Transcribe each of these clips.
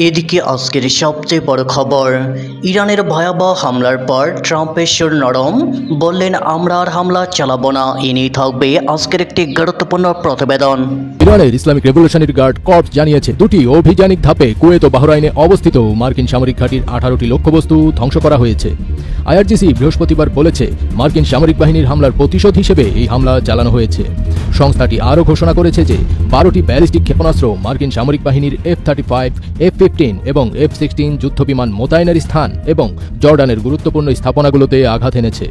এদিকে আজকের সবচেয়ে বড় খবর, ইরানের ভয়াবহ হামলার পর ট্রাম্পের সুর নরম, বললেন আমরা আর হামলা চালাবো না। এ নিয়ে থাকবে আজকের একটি গুরুত্বপূর্ণ প্রতিবেদন। ইরানের ইসলামিক রেভলিউশনারি গার্ড কর্পস জানিয়েছে দুটি অভিযানিক ধাপে কুয়েত ও বাহরাইনে অবস্থিত মার্কিন সামরিক ঘাঁটির 18টি লক্ষ্যবস্তু ধ্বংস করা হয়েছে। আইআরজিসি বৃহস্পতিবার বলেছে মার্কিন সামরিক বাহিনীর হামলার প্রতিশোধ হিসেবে এই হামলা চালানো হয়েছে। সংস্থাটি আরও ঘোষণা করেছে যে 12টি ব্যালিস্টিক ক্ষেপণাস্ত্র মার্কিন সামরিক বাহিনীর F-35, F-15 এবং F-16 যুদ্ধবিমান মোতায়েনের স্থান এবং জর্ডানের গুরুত্বপূর্ণ স্থাপনাগুলোতে আঘাত এনেছে।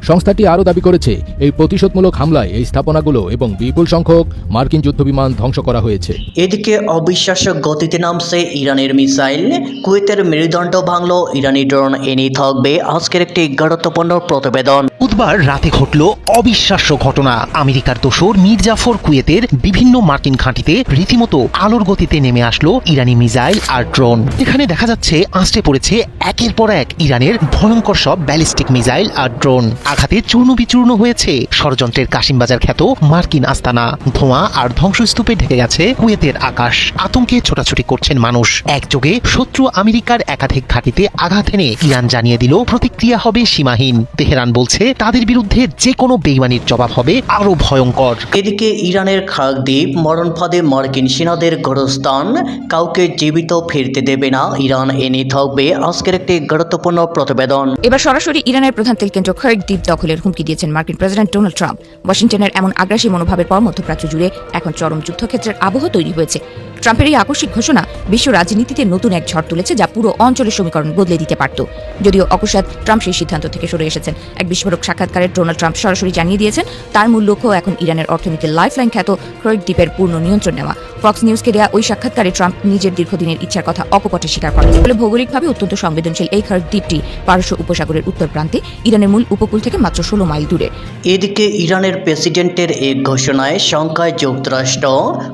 সংস্থাটি আরও দাবি করেছে এই প্রতিশোধমূলক হামলায় এই স্থাপনাগুলো এবং বিপুল সংখ্যক মার্কিন যুদ্ধবিমান ধ্বংস করা হয়েছে। এদিকে অবিশ্বাস্য গতিতে নামছে ইরানের মিসাইল, কুয়েতের মেরুদণ্ড ভাঙল ইরানি ড্রোন। এ নিয়ে থাকবে আজকের একটি গুরুত্বপূর্ণ প্রতিবেদন। বুধবার রাতে ঘটল অবিশ্বাস্য ঘটনা। আমেরিকার দোসর মীর জাফর কুয়েতের বিভিন্ন মার্কিন ঘাঁটিতে রীতিমতো আলোর গতিতে নেমে আসলো ইরানি মিসাইল আর ড্রোন। এখানে দেখা যাচ্ছে আঁচড়ে পড়েছে একের পর এক ইরানের ভয়ঙ্কর সব ব্যালিস্টিক মিসাইল আর ড্রোন। আঘাতে চূর্ণ বিচূর্ণ হয়েছে ষড়যন্ত্রের কাশিমবাজার খ্যাত মার্কিন আস্তানা। ধোঁয়া আর ধ্বংসস্তূপে ঢেকে গেছে কুয়েতের আকাশ। আতঙ্কে ছোটাছুটি করছেন মানুষ। একযোগে শত্রু আমেরিকার একাধিক ঘাঁটিতে আঘাত এনে ইরান জানিয়ে দিল প্রতিক্রিয়া হবে সীমাহীন। তেহরান বলছে তাদের বিরুদ্ধে যে কোনো বেইমানির জবাব হবে আরো ভয়ঙ্কর। এদিকে ইরানের খাক দ্বীপ মরণ ফাঁদে মার্কিন সেনাদের গোরস্থান, কাউকে জীবিত ফিরতে দেবে না ইরান। এ নিয়ে থাকবে আজকের একটি গুরুত্বপূর্ণ প্রতিবেদন। এবার সরাসরি ইরানের প্রধান তেলকেন্দ্র খার্ক দ্বীপ দখলের হুমকি দিয়েছেন মার্কিন প্রেসিডেন্ট ডোনাল্ড ট্রাম্প। ওয়াশিংটনের এমন আগ্রাসী মনোভাবের পর মধ্যপ্রাচ্য জুড়ে এখন চরম যুদ্ধক্ষেত্রের আবহ তৈরি হয়েছে। ট্রাম্পের এই আকস্মিক ঘোষণা বিশ্ব রাজনীতিতে নতুন এক ঝড় তুলেছে, যা পুরো অঞ্চলের সমীকরণ বদলে দিতে পারত। যদিও অকস্মাৎ ট্রাম্প সেই সিদ্ধান্ত থেকে সরে এসেছেন। এক বিস্ফোরক সাক্ষাৎকারে ডোনাল্ড ট্রাম্প সরাসরি জানিয়ে দিয়েছেন তার মূল লক্ষ্য এখন ইরানের অর্থনীতির লাইফলাইন খ্যাত খার্ক দ্বীপের পূর্ণ নিয়ন্ত্রণ নেওয়া। ফক্স নিউজকে দেয়া ওই সাক্ষাৎকারে ট্রাম্প নিজের দীর্ঘদিনের ইচ্ছার কথা অকপটে স্বীকার করেন। ফলে ভৌগোলিকভাবে অত্যন্ত সংবেদনশীল এই খার্ক দ্বীপটি পারস্য উপসাগরের উত্তর প্রান্তে ইরানের মূল উপকূল থেকে মাত্র 16 মাইল দূরে। এদিকে ইরানের প্রেসিডেন্টের এক ঘোষণায় শঙ্কায় যুক্তরাষ্ট্র,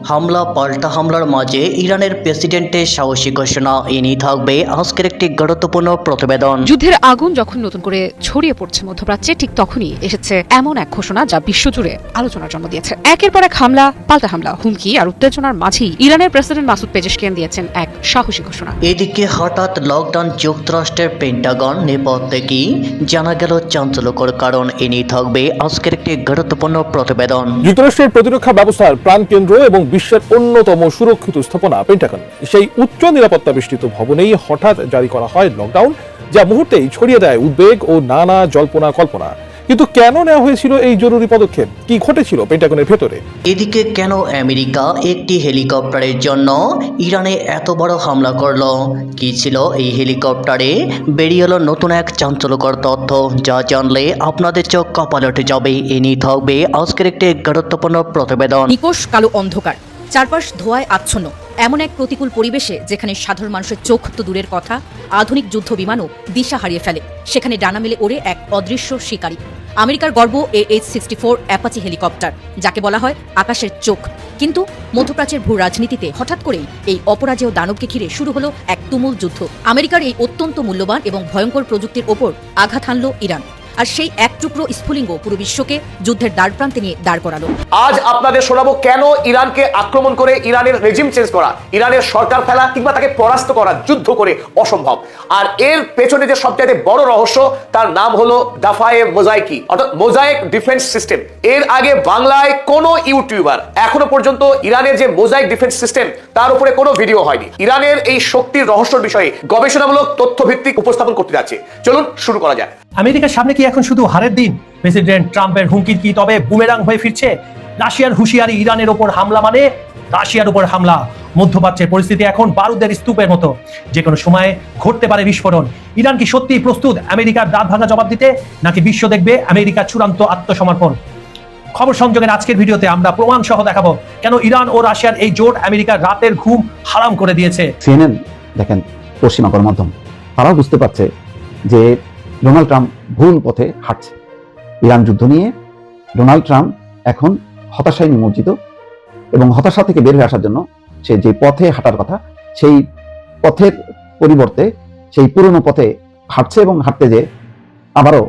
হামলা পাল্টা হামলার মাঝে ইরানের প্রেসিডেন্টের সাহসী ঘোষণা। এ নিয়ে থাকবে আজকের একটি গুরুত্বপূর্ণ প্রতিবেদন। যুদ্ধের আগুন যখন নতুন করে ছড়িয়ে পড়ছে মধ্যপ্রাচ্যে, ঠিক তখনই এসেছে এমন এক ঘোষণা যা বিশ্বজুড়ে আলোচনার জন্ম দিয়েছে। একের পর এক হামলা পাল্টা হামলা, হুমকি আর উত্তেজনার মাঝেই ইরানের প্রেসিডেন্ট মাসুদ পেজেশকিয়ান দিয়েছেন এক সাহসী ঘোষণা। এদিকে হঠাৎ লকডাউন যুক্তরাষ্ট্রের পেন্টাগন নেপথ্যে কি জানা গেল চাঞ্চল্যকর কারণ। এ নিয়ে থাকবে আজকের একটি গুরুত্বপূর্ণ প্রতিবেদন। যুক্তরাষ্ট্রের প্রতিরক্ষা ব্যবস্থার প্রাণকেন্দ্র এবং বিশ্বের অন্যতম সুরক্ষিত স্থাপনা পেন্টাগন, সেই উচ্চ নিরাপত্তা বেষ্টিত ভবনেই হঠাৎ জারি করা হয় লকডাউন, যা মুহূর্তেই ছড়িয়ে দেয় উদ্বেগ ও নানা জল্পনা কল্পনা। কিন্তু কেন নেওয়া হয়েছিল এই জরুরি পদক্ষেপ? কি ঘটেছিল পেন্টাগনের ভেতরে? এদিকে কেন আমেরিকা একটি হেলিকপ্টারের জন্য ইরানে এত বড় হামলা করলো? কি ছিল এই হেলিকপ্টারে? বেরিয়ে এলো নতুন এক চাঞ্চল্যকর তথ্য, যা জানলে আপনাদের চোখ কপালে উঠে যাবে। এ নিয়ে থাকবে আজকের একটি গুরুত্বপূর্ণ প্রতিবেদন। নিকোষ কালো অন্ধকার, চারপাশ ধোঁয়ায় আচ্ছন্ন, এমন এক প্রতিকূল পরিবেশে যেখানে সাধারণ মানুষের চোখ তো দূরের কথা, আধুনিক যুদ্ধ বিমানও দিশা হারিয়ে ফেলে। সেখানে ডানা মেলে ওড়ে এক অদৃশ্য শিকারী, আমেরিকার গর্ব AH-64 অ্যাপাচি হেলিকপ্টার, যাকে বলা হয় আকাশের চোখ। কিন্তু মধ্যপ্রাচ্যের ভূ রাজনীতিতে হঠাৎ করেই এই অপরাজেয় দানবকে ঘিরে শুরু হলো এক তুমুল যুদ্ধ। আমেরিকার এই অত্যন্ত মূল্যবান এবং ভয়ঙ্কর প্রযুক্তির ওপর আঘাত হানল ইরান, আর সেই এক টুকরো স্ফুলিঙ্গ পুরো বিশ্বকে যুদ্ধের দ্বারপ্রান্তে নিয়ে দাঁড় করালো। আজ আপনাদের শোনাবো কেন ইরানকে আক্রমণ করে ইরানের রেজিম চেঞ্জ করা, ইরানের সরকার ফেলা কিংবা তাকে পরাস্ত করা যুদ্ধ করে অসম্ভব। আর এর পেছনে যে সবচেয়ে বড় রহস্য, তার নাম হলো দাফায়ে মোজাইকি, অর্থাৎ মোজাইক ডিফেন্স সিস্টেম। এর আগে বাংলায় কোনো ইউটিউবার এখনো পর্যন্ত ইরানের যে মোজাইক ডিফেন্স সিস্টেম তার উপরে কোনো ভিডিও হয়নি। ইরানের এই শক্তির রহস্যের বিষয়ে গবেষণামূলক তথ্যভিত্তিক উপস্থাপন করতে যাচ্ছে। চলুন শুরু করা যায়। আমেরিকার সামনে কি এখন শুধু হারের দিন? প্রেসিডেন্ট ট্রাম্পের হুমকি কি তবে বুমেরাং হয়ে ফিরছে? রাশিয়ার হুঁশিয়ারি, ইরানের ওপর হামলা মানে রাশিয়ার উপর হামলা। মধ্যপ্রাচ্যের পরিস্থিতি এখন বারুদের স্তূপের মতো, যে কোনো সময়ে ঘটতে পারে বিস্ফোরণ। ইরান কি সত্যিই প্রস্তুত আমেরিকার দাঁত ভাঙা জবাব দিতে, নাকি বিশ্ব দেখবে আমেরিকার চূড়ান্ত আত্মসমর্পণ? খবর সংযোগের আজকের ভিডিওতে আমরা প্রমাণ সহ দেখাবো কেন ইরান ও রাশিয়ার এই জোট আমেরিকার রাতের ঘুম হারাম করে দিয়েছে। সিএনএন দেখেন, পশ্চিমা গণমাধ্যম, তারাও বুঝতে পারছে যে ডোনাল্ড ট্রাম্প ভুল পথে হাঁটছে। ইরান যুদ্ধ নিয়ে ডোনাল্ড ট্রাম্প এখন হতাশায় নিমজ্জিত, এবং হতাশা থেকে বের হয়ে আসার জন্য সে যে পথে হাঁটার কথা, সেই পথের পরিবর্তে সেই পুরনো পথে হাঁটছে, এবং হাঁটতে যে আবারও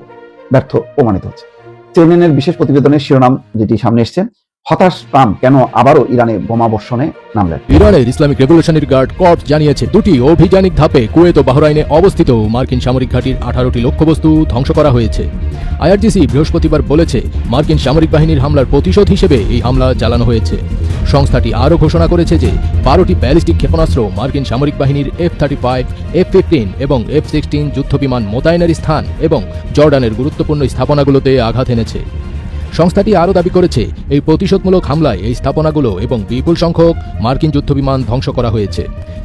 ব্যর্থ প্রমাণিত হচ্ছে। সিএনএনের বিশেষ প্রতিবেদনের শিরোনাম যেটি সামনে এসছে, হতাশ ট্রাম্প কেন আবারও ইরানে বোমাবর্ষণে নামলেন? ইরানের ইসলামিক রেভলিউশনারি গার্ড কর্পস জানিয়েছে দুটি অভিযানিক ধাপে কুয়েত ও বাহরাইনে অবস্থিত মার্কিন সামরিক ঘাঁটির 18টি লক্ষ্যবস্তু ধ্বংস করা হয়েছে। আইআরজিসি বৃহস্পতিবার বলেছে মার্কিন সামরিক বাহিনীর হামলার প্রতিশোধ হিসেবে এই হামলা চালানো হয়েছে। সংস্থাটি আরও ঘোষণা করেছে যে 12টি ব্যালিস্টিক ক্ষেপণাস্ত্র মার্কিন সামরিক বাহিনীর F-35, F-15 এবং F-16 যুদ্ধবিমান মোতায়েনের স্থান এবং জর্ডানের গুরুত্বপূর্ণ স্থাপনাগুলোতে আঘাত এনেছে। সংস্থাটি আরও দাবি করেছে এই প্রতিশোধমূলক হামলায় এই স্থাপনাগুলো এবং বিপুল সংখ্যক মার্কিন যুদ্ধবিমান ধ্বংস করা হয়েছে।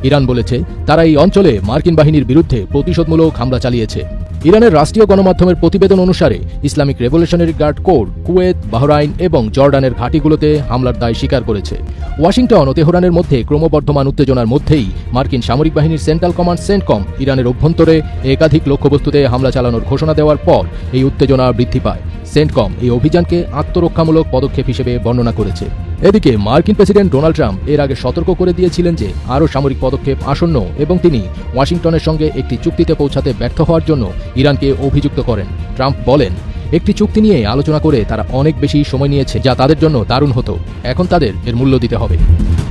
ইরান বলেছে তারা এই অঞ্চলে মার্কিন বাহিনীর বিরুদ্ধে প্রতিশোধমূলক হামলা চালিয়েছে। ইরানের রাষ্ট্রীয় গণমাধ্যমের প্রতিবেদন অনুসারে Islamic Revolutionary Guard Corps Kuwait, Bahrain এবং জর্ডানের ঘাঁটিগুলোতে হামলার দায় স্বীকার করেছে। ওয়াশিংটন ও তেহরানের মধ্যে ক্রমবর্ধমান উত্তেজনার মধ্যেই মার্কিন সামরিক বাহিনীর সেন্ট্রাল কমান্ড সেন্টকম ইরানের অভ্যন্তরে একাধিক লক্ষ্যবস্তুতে হামলা চালানোর ঘোষণা দেওয়ার পর এই উত্তেজনা বৃদ্ধি পায়। সেন্টকম এই অভিযানকে আত্মরক্ষামূলক পদক্ষেপ হিসেবে বর্ণনা করেছে। এদিকে মার্কিন প্রেসিডেন্ট ডোনাল্ড ট্রাম্প এর আগে সতর্ক করে দিয়েছিলেন যে আরও সামরিক পদক্ষেপ আসন্ন এবং তিনি ওয়াশিংটনের সঙ্গে একটি চুক্তিতে পৌঁছাতে ব্যর্থ হওয়ার জন্য ইরানকে অভিযুক্ত করেন। ট্রাম্প বলেন, একটি চুক্তি নিয়ে আলোচনা করে তারা অনেক বেশি সময় নিয়েছে, যা তাদের জন্য দারুণ হতো। এখন তাদের এর মূল্য দিতে হবে।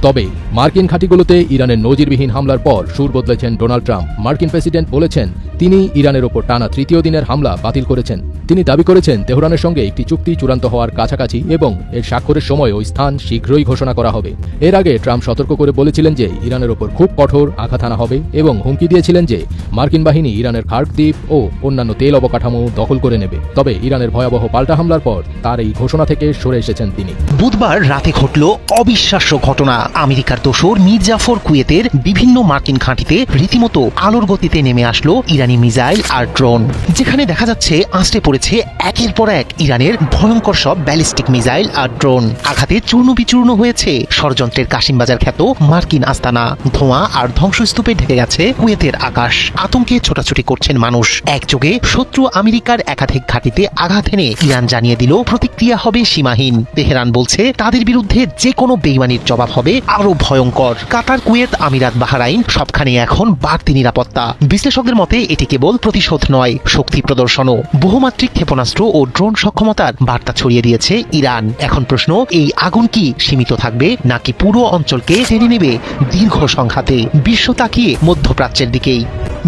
তবে মার্কিন ঘাঁটিগুলোতে ইরানের নজিরবিহীন হামলার পর সুর বদলেছেন ডোনাল্ড ট্রাম্প। মার্কিন প্রেসিডেন্ট বলেছেন তিনি ইরানের ওপর টানা তৃতীয় দিনের হামলা বাতিল করেছেন। তিনি দাবি করেছেন তেহরানের সঙ্গে একটি চুক্তি চূড়ান্ত হওয়ার কাছাকাছি এবং এর স্বাক্ষরের সময় ও স্থান শীঘ্রই ঘোষণা করা হবে। এর আগে ট্রাম্প সতর্ক করে বলেছিলেন যে ইরানের ওপর খুব কঠোর আঘাত আনা হবে এবং হুমকি দিয়েছিলেন যে মার্কিন বাহিনী ইরানের খার্ক দ্বীপ ও অন্যান্য তেল অবকাঠামো দখল করে নেবে। তবে ইরানের ভয়াবহ পাল্টা হামলার পর তার এই ঘোষণা থেকে সরে এসেছেন তিনি। বুধবার রাতে ঘটল অবিশ্বাস্য ঘটনা। আমেরিকার দোসর মীর জাফর কুয়েতের বিভিন্ন মার্কিন ঘাঁটিতে রীতিমতো আলোর গতিতে নেমে আসলো ইরানি মিসাইল আর ড্রোন, যেখানে দেখা যাচ্ছে আঁচড়ে পড়েছে একের পর এক ইরানের ভয়ঙ্কর সব ব্যালিস্টিক মিসাইল আর ড্রোন। আঘাতে চূর্ণ বিচূর্ণ হয়েছে ষড়যন্ত্রের কাশিমবাজার খ্যাত মার্কিন আস্তানা। ধোঁয়া আর ধ্বংসস্তূপে ঢেকে গেছে কুয়েতের আকাশ। আতঙ্কে ছোটাছুটি করছেন মানুষ। একযোগে শত্রু আমেরিকার একাধিক ঘাঁটিতে আঘাত এনে ইরান জানিয়ে দিল প্রতিক্রিয়া হবে সীমাহীন। তেহরান বলছে তাদের বিরুদ্ধে যে কোনো বেইমানির জবাব হবে আরো ভয়ঙ্কর। কাতার, কুয়েত, আমিরাত, বাহরাইন সবখানে এখন বাড়তি নিরাপত্তা। বিশ্লেষকদের মতে এটি কেবল প্রতিশোধ নয়, শক্তি প্রদর্শনও। বহুমাত্রিক ক্ষেপণাস্ত্র ও ড্রোন সক্ষমতার বার্তা ছড়িয়ে দিয়েছে ইরান। এখন প্রশ্ন, এই আগুন কি সীমিত থাকবে নাকি পুরো অঞ্চলকে টেনে নেবে দীর্ঘ সংঘাতে? বিশ্ব তাকিয়ে মধ্যপ্রাচ্যের দিকেই।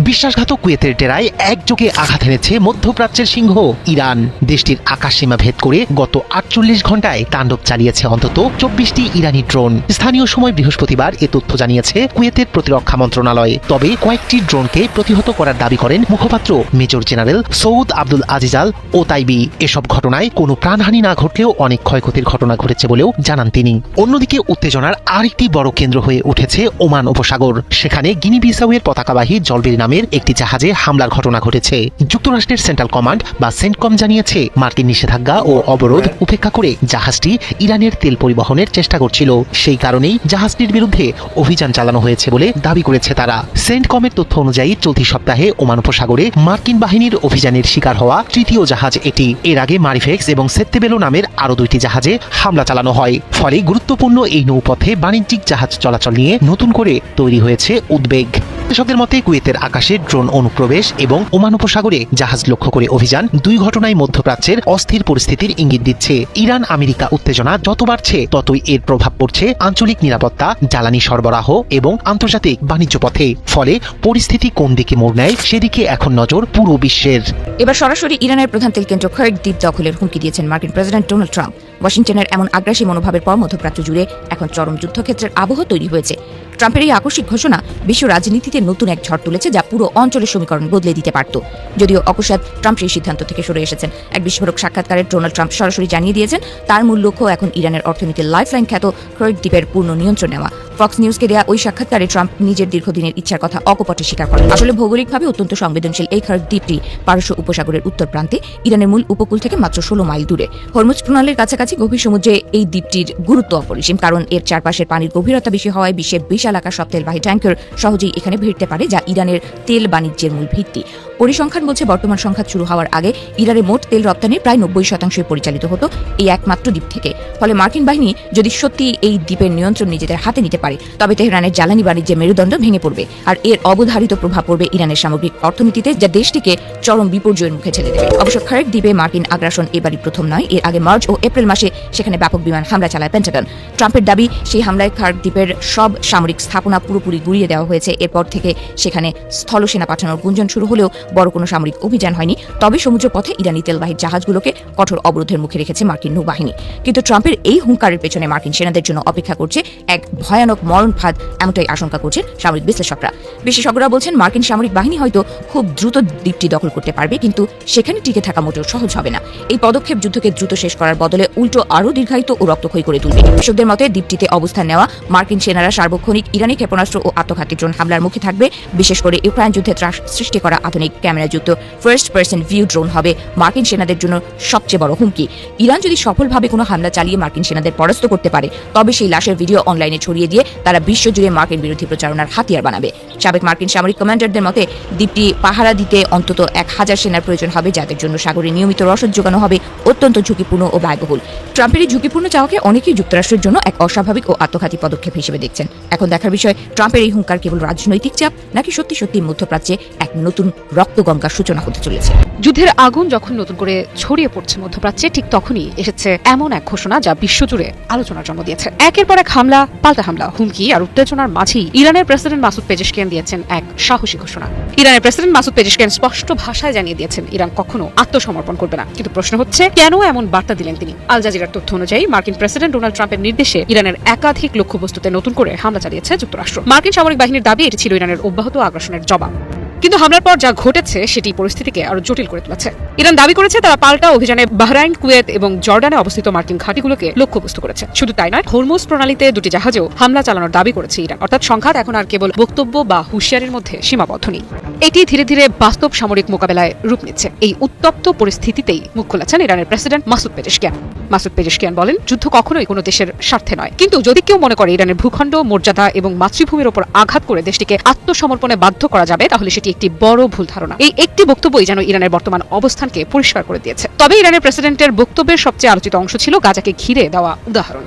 বিশ্বাসঘাতক কুয়েতের ডেরায় একযোগে আঘাত এনেছে মধ্যপ্রাচ্যের সিংহ ইরান। দেশটির আকাশসীমা ভেদ করে গত 48 ঘন্টায় তাণ্ডব চালিয়েছে অন্তত 24টি ইরানি ড্রোন। স্থানীয় সময় বৃহস্পতিবার এ তথ্য জানিয়েছে কুয়েতের প্রতিরক্ষা মন্ত্রণালয়। তবে কয়েকটি ড্রোনকে প্রতিহত করার দাবি করেন মুখপাত্র মেজর জেনারেল সৌদ আব্দুল আজিজ আল ওতাইবি। এসব ঘটনায় কোনো প্রাণহানি না ঘটলেও অনেক ক্ষয়ক্ষতির ঘটনা ঘটেছে বলেও জানান তিনি। অন্যদিকে উত্তেজনার আরেকটি বড় কেন্দ্র হয়ে উঠেছে ওমান উপসাগর। সেখানে গিনি বিসাউয়ের পতাকাবাহী জলবেরি নামের একটি জাহাজে হামলার ঘটনা ঘটেছে। যুক্তরাষ্ট্রের সেন্ট্রাল কমান্ড বা সেন্টকম জানিয়েছে মার্কিন নিষেধাজ্ঞা ও অবরোধ উপেক্ষা করে জাহাজটি ইরানের তেল পরিবহনের চেষ্টা করছিল। সেই কারণেই জাহাজটির বিরুদ্ধে অভিযান চালানো হয়েছে বলে দাবি করেছে তারা। সেন্টকমের তথ্য অনুযায়ী চলতি সপ্তাহে ওমান উপসাগরে মার্কিন বাহিনীর অভিযানের শিকার হওয়া তৃতীয় জাহাজ এটি। এর আগে মারিফেক্স এবং সেত্তেবেলো নামের আরো 2টি জাহাজে হামলা চালানো হয়। ফলে গুরুত্বপূর্ণ এই নৌপথে বাণিজ্যিক জাহাজ চলাচল নিয়ে নতুন করে তৈরি হয়েছে উদ্বেগ। বিশ্লেষকদের মতে কুয়েতের আকাশে ড্রোন অনুপ্রবেশ এবং ওমান উপসাগরে জাহাজ লক্ষ্য করে অভিযান, দুই ঘটনায় মধ্যপ্রাচ্যের অস্থির পরিস্থিতির ইঙ্গিত দিচ্ছে। ইরান আমেরিকা উত্তেজনা যত বাড়ছে ততই এর প্রভাব পড়ছে আঞ্চলিক নিরাপত্তা, জ্বালানি সরবরাহ এবং আন্তর্জাতিক বাণিজ্য পথে। ফলে পরিস্থিতি কোন দিকে মোড় নেয় সেদিকে এখন নজর পুরো বিশ্বের। এবার সরাসরি ইরানের প্রধান তেল কেন্দ্র খার্ক দ্বীপ দখলের হুমকি দিয়েছেন মার্কিন প্রেসিডেন্ট ডোনাল্ড ট্রাম্প। ওয়াশিংটনের এমন আগ্রাসী মনোভাবের পর মধ্যপ্রাচ্য জুড়ে এখন চরম যুদ্ধক্ষেত্রের আবহ তৈরি হয়েছে। ট্রাম্পের এই আকস্মিক ঘোষণা বিশ্ব রাজনীতিতে নতুন এক ঝড় তুলেছে, যা পুরো অঞ্চলের সমীকরণ বদলে দিতে পারত। যদিও অকস্মাৎ ট্রাম্প সেই সিদ্ধান্ত থেকে সরে এসেছেন। এক বিস্ফোরক সাক্ষাৎকারে ডোনাল্ড ট্রাম্প সরাসরি জানিয়ে দিয়েছেন তার মূল লক্ষ্য এখন ইরানের অর্থনীতির লাইফলাইন খ্যাত খার্ক দ্বীপের পূর্ণ নিয়ন্ত্রণ নেওয়া। ফক্স নিউজকে দেয়া ওই সাক্ষাৎকারে ট্রাম্প নিজের দীর্ঘদিনের ইচ্ছার কথা অকপটে স্বীকার করেন। আসলে ভৌগোলিকভাবে অত্যন্ত সংবেদনশীল এই খার্ক দ্বীপটি পারস্য উপসাগরের উত্তর প্রান্তে ইরানের মূল উপকূল থেকে মাত্র 16 মাইল দূরে। হরমুজ প্রণালীর কাছাকাছি গভীর সমুদ্রে এই দ্বীপটির গুরুত্ব অপরিসীম, কারণ এর চারপাশের পানির গভীরতা বেশি হওয়ায় বিশ্বের বিশাল আকার সব তেলবাহী ট্যাঙ্কার সহজেই এখানে ভিড়তে পারে, যা ইরানের তেল বাণিজ্যের মূল ভিত্তি। পরিসংখ্যান বলছে বর্তমান সংখ্যা শুরু হওয়ার আগে ইরানের মোট তেল রপ্তানির প্রায় 90% পরিচালিত হতো এই একমাত্র দ্বীপ থেকে। ফলে মার্কিন বাহিনী যদি সত্যি এই দ্বীপের নিয়ন্ত্রণ নিজেদের হাতে নিতে পারে তবে তেহরানের জ্বালানি বাণিজ্যের মেরুদণ্ড ভেঙে পড়বে আর এর অবধারিত প্রভাব পড়বে ইরানের সামগ্রিক অর্থনীতিতে, যা দেশটিকে চরম বিপর্যয়ের মুখে ঠেলে দেবে। অবশ্য খারেক দ্বীপে মার্কিন আগ্রাসন এবারই প্রথম নয়। এর আগে মার্চ ও এপ্রিল মাসে সেখানে ব্যাপক বিমান হামলা চালায় পেন্টাগন। ট্রাম্পের দাবি, সেই হামলায় খারেক দ্বীপের সব সামরিক স্থাপনা পুরোপুরি গুড়িয়ে দেওয়া হয়েছে। এরপর থেকে সেখানে স্থলসেনা পাঠানোর গুঞ্জন শুরু হলেও বড় কোনো সামরিক অভিযান হয়নি। তবে সমুদ্রপথে ইরানি তেলবাহী জাহাজগুলোকে কঠোর অবরোধের মুখে রেখেছে মার্কিন নৌবাহিনী। কিন্তু ট্রাম্পের এই হুঙ্কারের পেছনে মার্কিন সেনাদের জন্য অপেক্ষা করছে এক ভয়ানক মরণ ফাঁদ, এমনটাই আশঙ্কা করছেন সামরিক বিশ্লেষকরা। বিশেষজ্ঞরা বলছেন মার্কিন সামরিক বাহিনী হয়তো খুব দ্রুত দ্বীপটি দখল করতে পারবে, কিন্তু সেখানে টিকে থাকা মোটেও সহজ হবে না। এই পদক্ষেপ যুদ্ধকে দ্রুত শেষ করার বদলে উল্টো আরও দীর্ঘায়িত ও রক্তক্ষয়ী করে তুলবে। বিশেষজ্ঞদের মতে দ্বীপটিতে অবস্থান নেওয়া মার্কিন সেনারা সার্বক্ষণিক ইরানি ক্ষেপণাস্ত্র ও আত্মঘাতী ড্রোন হামলার মুখে থাকবে। বিশেষ করে ইউক্রেন যুদ্ধে ত্রাস সৃষ্টি করা আধুনিক ক্যামেরাযুক্ত ফার্স্ট পার্সন ভিউ ড্রোন হবে মার্কিন সেনাদের জন্য সবচেয়ে বড় হুমকি। ইরান যদি সফলভাবে কোনো হামলা চালিয়ে মার্কিন সেনাদের পরাস্ত করতে পারে তবে সেই লাশের ভিডিও অনলাইনে ছড়িয়ে দিয়ে তারা বিশ্বজুড়ে মার্কিন বিরোধী প্রচারণার হাতিয়ার বানাবে। সাবেক মার্কিন সামরিক কমান্ডারদের মতে দ্বীপটি পাহারা দিতে অন্তত 1000 সেনার প্রয়োজন হবে, যাদের জন্য সাগরে নিয়মিত রসদ যোগানো হবে অত্যন্ত ঝুঁকিপূর্ণ ও ব্যয়বহুল। ট্রাম্পের এই ঝুঁকিপূর্ণ চাওয়াকে অনেকেই যুক্তরাষ্ট্রের জন্য এক অস্বাভাবিক ও আত্মঘাতী পদক্ষেপ হিসেবে দেখছেন। এখন দেখার বিষয় ট্রাম্পের এই হুঙ্কার কেবল রাজনৈতিক চাপ নাকি সত্যি সত্যি মধ্যপ্রাচ্যে এক নতুন রক্তগঙ্গার সূচনা হতে চলেছে। যুদ্ধের আগুন যখন নতুন করে ছড়িয়ে পড়ছে মধ্যপ্রাচ্যে, ঠিক তখনই এসেছে এমন এক ঘোষণা যা বিশ্বজুড়ে আলোচনার জন্ম দিয়েছে। একের পর এক হামলা, পাল্টা হামলা, হুমকি আর উত্তেজনার মাঝেই ইরানের প্রেসিডেন্ট মাসুদ পেজেশকিয়ান দিয়েছেন এক সাহসী ঘোষণা। ইরানের প্রেসিডেন্ট মাসুদ পেজেশকিয়ান স্পষ্ট ভাষায় জানিয়ে দিয়েছেন ইরান কখনো আত্মসমর্পণ করবে না। কিন্তু প্রশ্ন হচ্ছে, কেন এমন বার্তা দিলেন তিনি? আল জাজিরার তথ্য অনুযায়ী মার্কিন প্রেসিডেন্ট ডোনাল্ড ট্রাম্পের নির্দেশে ইরানের একাধিক লক্ষ্যবস্তুতে নতুন করে হামলা চালিয়েছে যুক্তরাষ্ট্র। মার্কিন সামরিক বাহিনীর দাবি এটি ছিল ইরানের অব্যাহত আগ্রাসনের জবাব। কিন্তু হামলার পর যা ঘটেছে সেটি পরিস্থিতিকে আরো জটিল করে তুলেছে। ইরান দাবি করেছে তারা পাল্টা অভিযানে বাহরাইন, কুয়েত এবং জর্ডানে অবস্থিত মার্কিন ঘাঁটিগুলোকে লক্ষ্যবস্তু করেছে। শুধু তাই নয়, হরমুজ প্রণালীতে দুটি জাহাজেও হামলা চালানোর দাবি করেছে ইরান। অর্থাৎ সংঘাত এখন আর কেবল বক্তব্য বা হুঁশিয়ারির মধ্যে সীমাবদ্ধ নেই, এটি ধীরে ধীরে বাস্তব সামরিক মোকাবেলায় রূপ নিচ্ছে। এই উত্তপ্ত পরিস্থিতিতেই মুখ খুলেছেন ইরানের president Masoud Pezeshkian. Masoud Pezeshkian বলেন, যুদ্ধ কখনোই কোনো দেশের স্বার্থে নয়, কিন্তু যদি কেউ মনে করে ইরানের ভূখণ্ড, মর্যাদা এবং মাতৃভূমির উপর আঘাত করে দেশটিকে আত্মসমর্পণে বাধ্য করা যাবে তাহলে সেটি একটি বড় ভুল ধারণা। এই একটি বক্তব্যই যেন ইরানের বর্তমান অবস্থানকে পরিষ্কার করে দিয়েছে। তবে ইরানের প্রেসিডেন্টের বক্তব্যের সবচেয়ে আলোচিত অংশ ছিল গাজাকে ঘিরে দেওয়া উদাহরণ।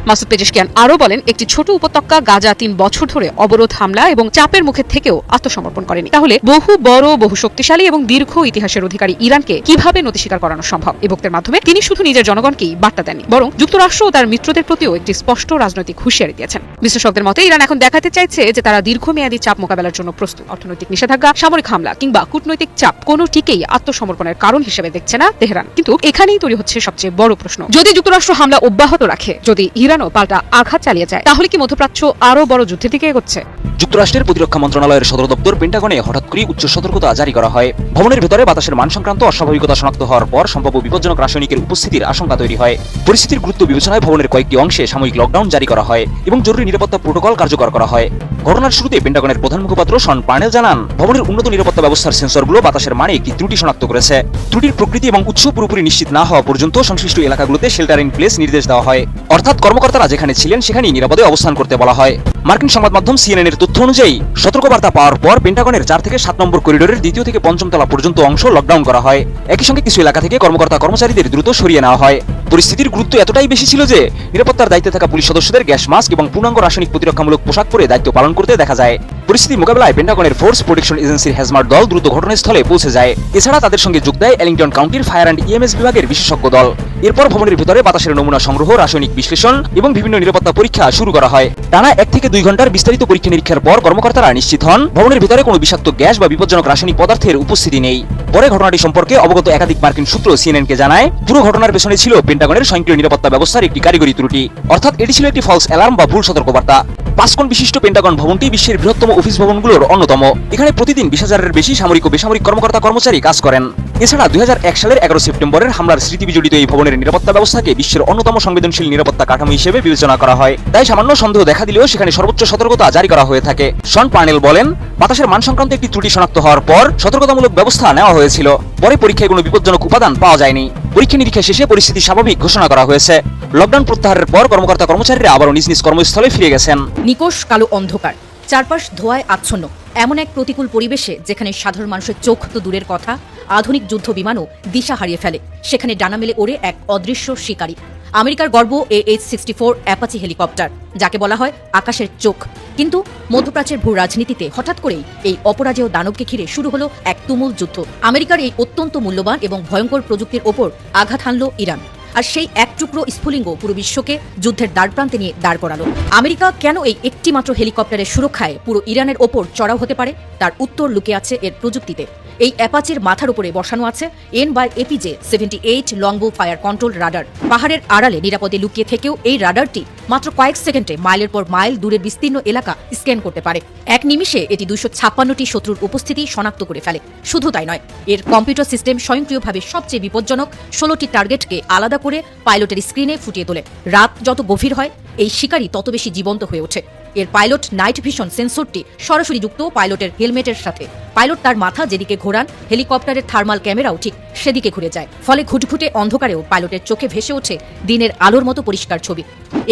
মাসুদ পেজেশকিয়ান আরও বলেন, একটি ছোট উপত্যকা গাজা 3 বছর ধরে অবরোধ, হামলা এবং চাপের মুখে থেকেও আত্মসমর্পণ করেনি। তাহলে বহু বড়, বহু শক্তিশালী এবং দীর্ঘ ইতিহাসের অধিকারী ইরানকে কিভাবে নতি স্বীকার করানো সম্ভব? এই বক্তব্যের মাধ্যমে তিনি শুধু নিজের জনগণকেই বার্তা দেননি, বরং যুক্তরাষ্ট্র ও তার মিত্রদের প্রতিও একটি স্পষ্ট রাজনৈতিক হুঁশিয়ারি দিয়েছেন। বিশ্লেষকদের মতে ইরান এখন দেখাতে চাইছে যে তারা দীর্ঘমেয়াদী চাপ মোকাবেলার জন্য প্রস্তুত। অর্থনৈতিক নিষেধাজ্ঞা, সামরিক হামলা কিংবা কূটনৈতিক চাপ কোনোটিকেই আত্মসমর্পণের কারণ হিসেবে দেখছে না তেহরান। কিন্তু এখানেই তৈরি হচ্ছে সবচেয়ে বড় প্রশ্ন, যদি যুক্তরাষ্ট্র হামলা অব্যাহত রাখে, যদি ইরানও পাল্টা আঘাত চালিয়ে যায়, তাহলে কি মধ্যপ্রাচ্য আরো বড় যুদ্ধের দিকে এগোচ্ছে? যুক্তরাষ্ট্রের প্রতিরক্ষা মন্ত্রণালয়ের সদর দপ্তর পেন্টাগনে হঠাৎ করে উচ্চ সতর্কতা জারি করা হয়। ভবনের ভেতরে বাতাসের মান সংক্রান্ত অস্বাভাবিকতা শনাক্ত হওয়ার পর সম্ভাব্য বিপজ্জনক রাসায়নিকের উপস্থিতির আশঙ্কা তৈরি হয়। পরিস্থিতির গুরুত্ব বিবেচনায় ভবনের কয়েকটি অংশে সাময়িক লকডাউন জারি করা হয় এবং জরুরি নিরাপত্তা প্রোটোকল কার্যকর করা হয়। ঘটনার শুরুতে পেন্টাগনের প্রধান মুখপাত্র শন পার্নেল জানান, ভবনের উন্নত নিরাপত্তা ব্যবস্থার সেন্সরগুলো বাতাসের মানে একটি ত্রুটি শনাক্ত করেছে। ত্রুটির প্রকৃতি এবং উৎস পুরোপুরি নিশ্চিত না হওয়া পর্যন্ত সংশ্লিষ্ট এলাকাগুলোতে শেল্টার ইন প্লেস নির্দেশ দেওয়া হয়। অর্থাৎ কর্মকর্তারা যেখানে ছিলেন সেখানেই নিরাপদে অবস্থান করতে বলা হয়। মার্কিন সংবাদ মাধ্যম CNN এর তথ্য অনুযায়ী সতর্কবার্তা পাওয়ার পর পেন্টাগনের 4 থেকে 7 নম্বর করিডোরের 2য় থেকে 5ম তলা পর্যন্ত অংশ লকডাউন করা হয়। একই সঙ্গে কিছু এলাকা থেকে কর্মচারীদের দ্রুত সরিয়ে নেওয়া হয়। পরিস্থিতির গুরুত্ব এতটাই বেশি ছিল যে নিরাপত্তার দায়িত্বে থাকা পুলিশ সদস্যদের গ্যাস মাস্ক এবং পূর্ণাঙ্গ রাসায়নিক প্রতিরক্ষামূলক পোশাক পরে দায়িত্ব পালন করতে দেখা যায়। পরিস্থিতি মোকাবেলায় পেন্টাগনের ফোর্স প্রোটেকশন এজেন্সির হ্যাজমার্ট দল দ্রুত ঘটনাস্থলে পৌঁছে যায়। এছাড়া তাদের সঙ্গে যোগ দেয় এলিংটন কাউন্টির ফায়ার অ্যান্ড EMS বিভাগের বিশেষজ্ঞ দল। এরপর ভবনের ভিতরে বাতাসের নমুনা সংগ্রহ, রাসায়নিক বিশ্লেষণ এবং বিভিন্ন নিরাপত্তা পরীক্ষা শুরু করা হয়। টানা 1 থেকে 2 ঘন্টার বিস্তারিত পরীক্ষা নিরীক্ষার পর কর্মকর্তারা নিশ্চিত হন ভবনের ভিতরে কোনো বিষাক্ত গ্যাস বা বিপজ্জনক রাসায়নিক পদার্থের উপস্থিতি নেই। পরে ঘটনাটি সম্পর্কে অবগত একাধিক মার্কিন সূত্র CNN-কে জানায়, পুরো ঘটনার পেছনে ছিল পেন্টাগনের স্বয়ংক্রিয় নিরাপত্তা ব্যবস্থার একটি কারিগরি ত্রুটি। অর্থাৎ এটি ছিল একটি ফলস অ্যালার্ম বা ভুল সতর্কবার্তা। 5 কোণ বিশিষ্ট পেন্টাগন ভবনটি বিশ্বের বৃহত্তম অফিস ভবনগুলোর অন্যতম। এখানে প্রতিদিন 20,000-এর বেশি সামরিক ও বেসামরিক কর্মচারী কাজ করেন। এছাড়া 2001 সালের 11 সেপ্টেম্বরের হামলার স্মৃতি বিজড়িত এই ভবনের নিরাপত্তা ব্যবস্থাকে বিশ্বের অন্যতম সংবেদনশীল নিরাপত্তা কাঠামো হিসেবে বিবেচনা করা হয়। তাই সামান্য সন্দেহ দেখা দিলেও সেখানে সর্বোচ্চ সতর্কতা জারি করা হয়ে থাকে। শন পার্নেল বলেন, বাতাসের মান সংক্রান্ত একটি ত্রুটি শনাক্ত হওয়ার পর সতর্কতামূলক ব্যবস্থা নেওয়া হয়েছিল। পরে পরীক্ষায় কোনো বিপজ্জনক উপাদান পাওয়া যায়নি। পরীক্ষা নিরীক্ষা শেষে পরিস্থিতি স্বাভাবিক ঘোষণা করা হয়েছে। লকডাউন প্রত্যাহারের পর কর্মকর্তারা আবারও নিজ নিজ কর্মস্থলে ফিরে গেছেন। নিকোষ কালো অন্ধকার, চারপাশ ধোঁয়ায় আচ্ছন্ন, এমন এক প্রতিকূল পরিবেশে যেখানে সাধারণ মানুষের চোখ তো দূরের কথা, আধুনিক যুদ্ধ বিমানও দিশা হারিয়ে ফেলে, সেখানে ডানা মেলে ওড়ে এক অদৃশ্য শিকারী। আমেরিকার গর্ব AH-64 অ্যাপাচি হেলিকপ্টার, যাকে বলা হয় আকাশের চোখ। কিন্তু মধ্যপ্রাচ্যের ভূ রাজনীতিতে হঠাৎ করেই এই অপরাজেয় দানবকে ঘিরে শুরু হলো এক তুমুল যুদ্ধ। আমেরিকার এই অত্যন্ত মূল্যবান এবং ভয়ঙ্কর প্রযুক্তির ওপর আঘাত হানল ইরান। আর সেই এক টুকরো স্ফুলিঙ্গ পুরো বিশ্বকে যুদ্ধের দ্বারপ্রান্তে নিয়ে দাঁড় করালো। আমেরিকা কেন এই একটি মাত্র হেলিকপ্টারের সুরক্ষায় পুরো ইরানের ওপর চড়াও হতে পারে, তার উত্তর লুকিয়ে আছে এর প্রযুক্তিতে। এই অ্যাপাচির মাথার উপরে বসানো আছে NY-APJ-78 লংবো ফায়ার কন্ট্রোল রাডার। পাহাড়ের আড়ালে নিরাপদে লুকিয়ে থেকেও এই রাডারটি মাত্র কয়েক সেকেন্ডে মাইলের পর মাইল দূরের বিস্তীর্ণ এলাকা স্ক্যান করতে পারে। এক নিমিষে এটি 256টি শত্রুর উপস্থিতি শনাক্ত করে ফেলে। শুধু তাই নয়, এর কম্পিউটার সিস্টেম স্বয়ংক্রিয়ভাবে সবচেয়ে বিপজ্জনক 16টি টার্গেটকে আলাদা করে পাইলটের স্ক্রিনে ফুটিয়ে তোলে। রাত যত গভীর হয়, এই শিকারী তত বেশি জীবন্ত হয়ে ওঠে। এর পাইলট নাইট ভিশন সেন্সরটি সরাসরি যুক্ত পাইলটের হেলমেটের সাথে। পাইলট তার মাথা যেদিকে ঘোরান, হেলিকপ্টারের থার্মাল ক্যামেরাও ঠিক সেদিকে ঘুরে যায়। ফলে ঘুটঘুটে অন্ধকারেও পাইলটের চোখে ভেসে ওঠে দিনের আলোর মতো পরিষ্কার ছবি।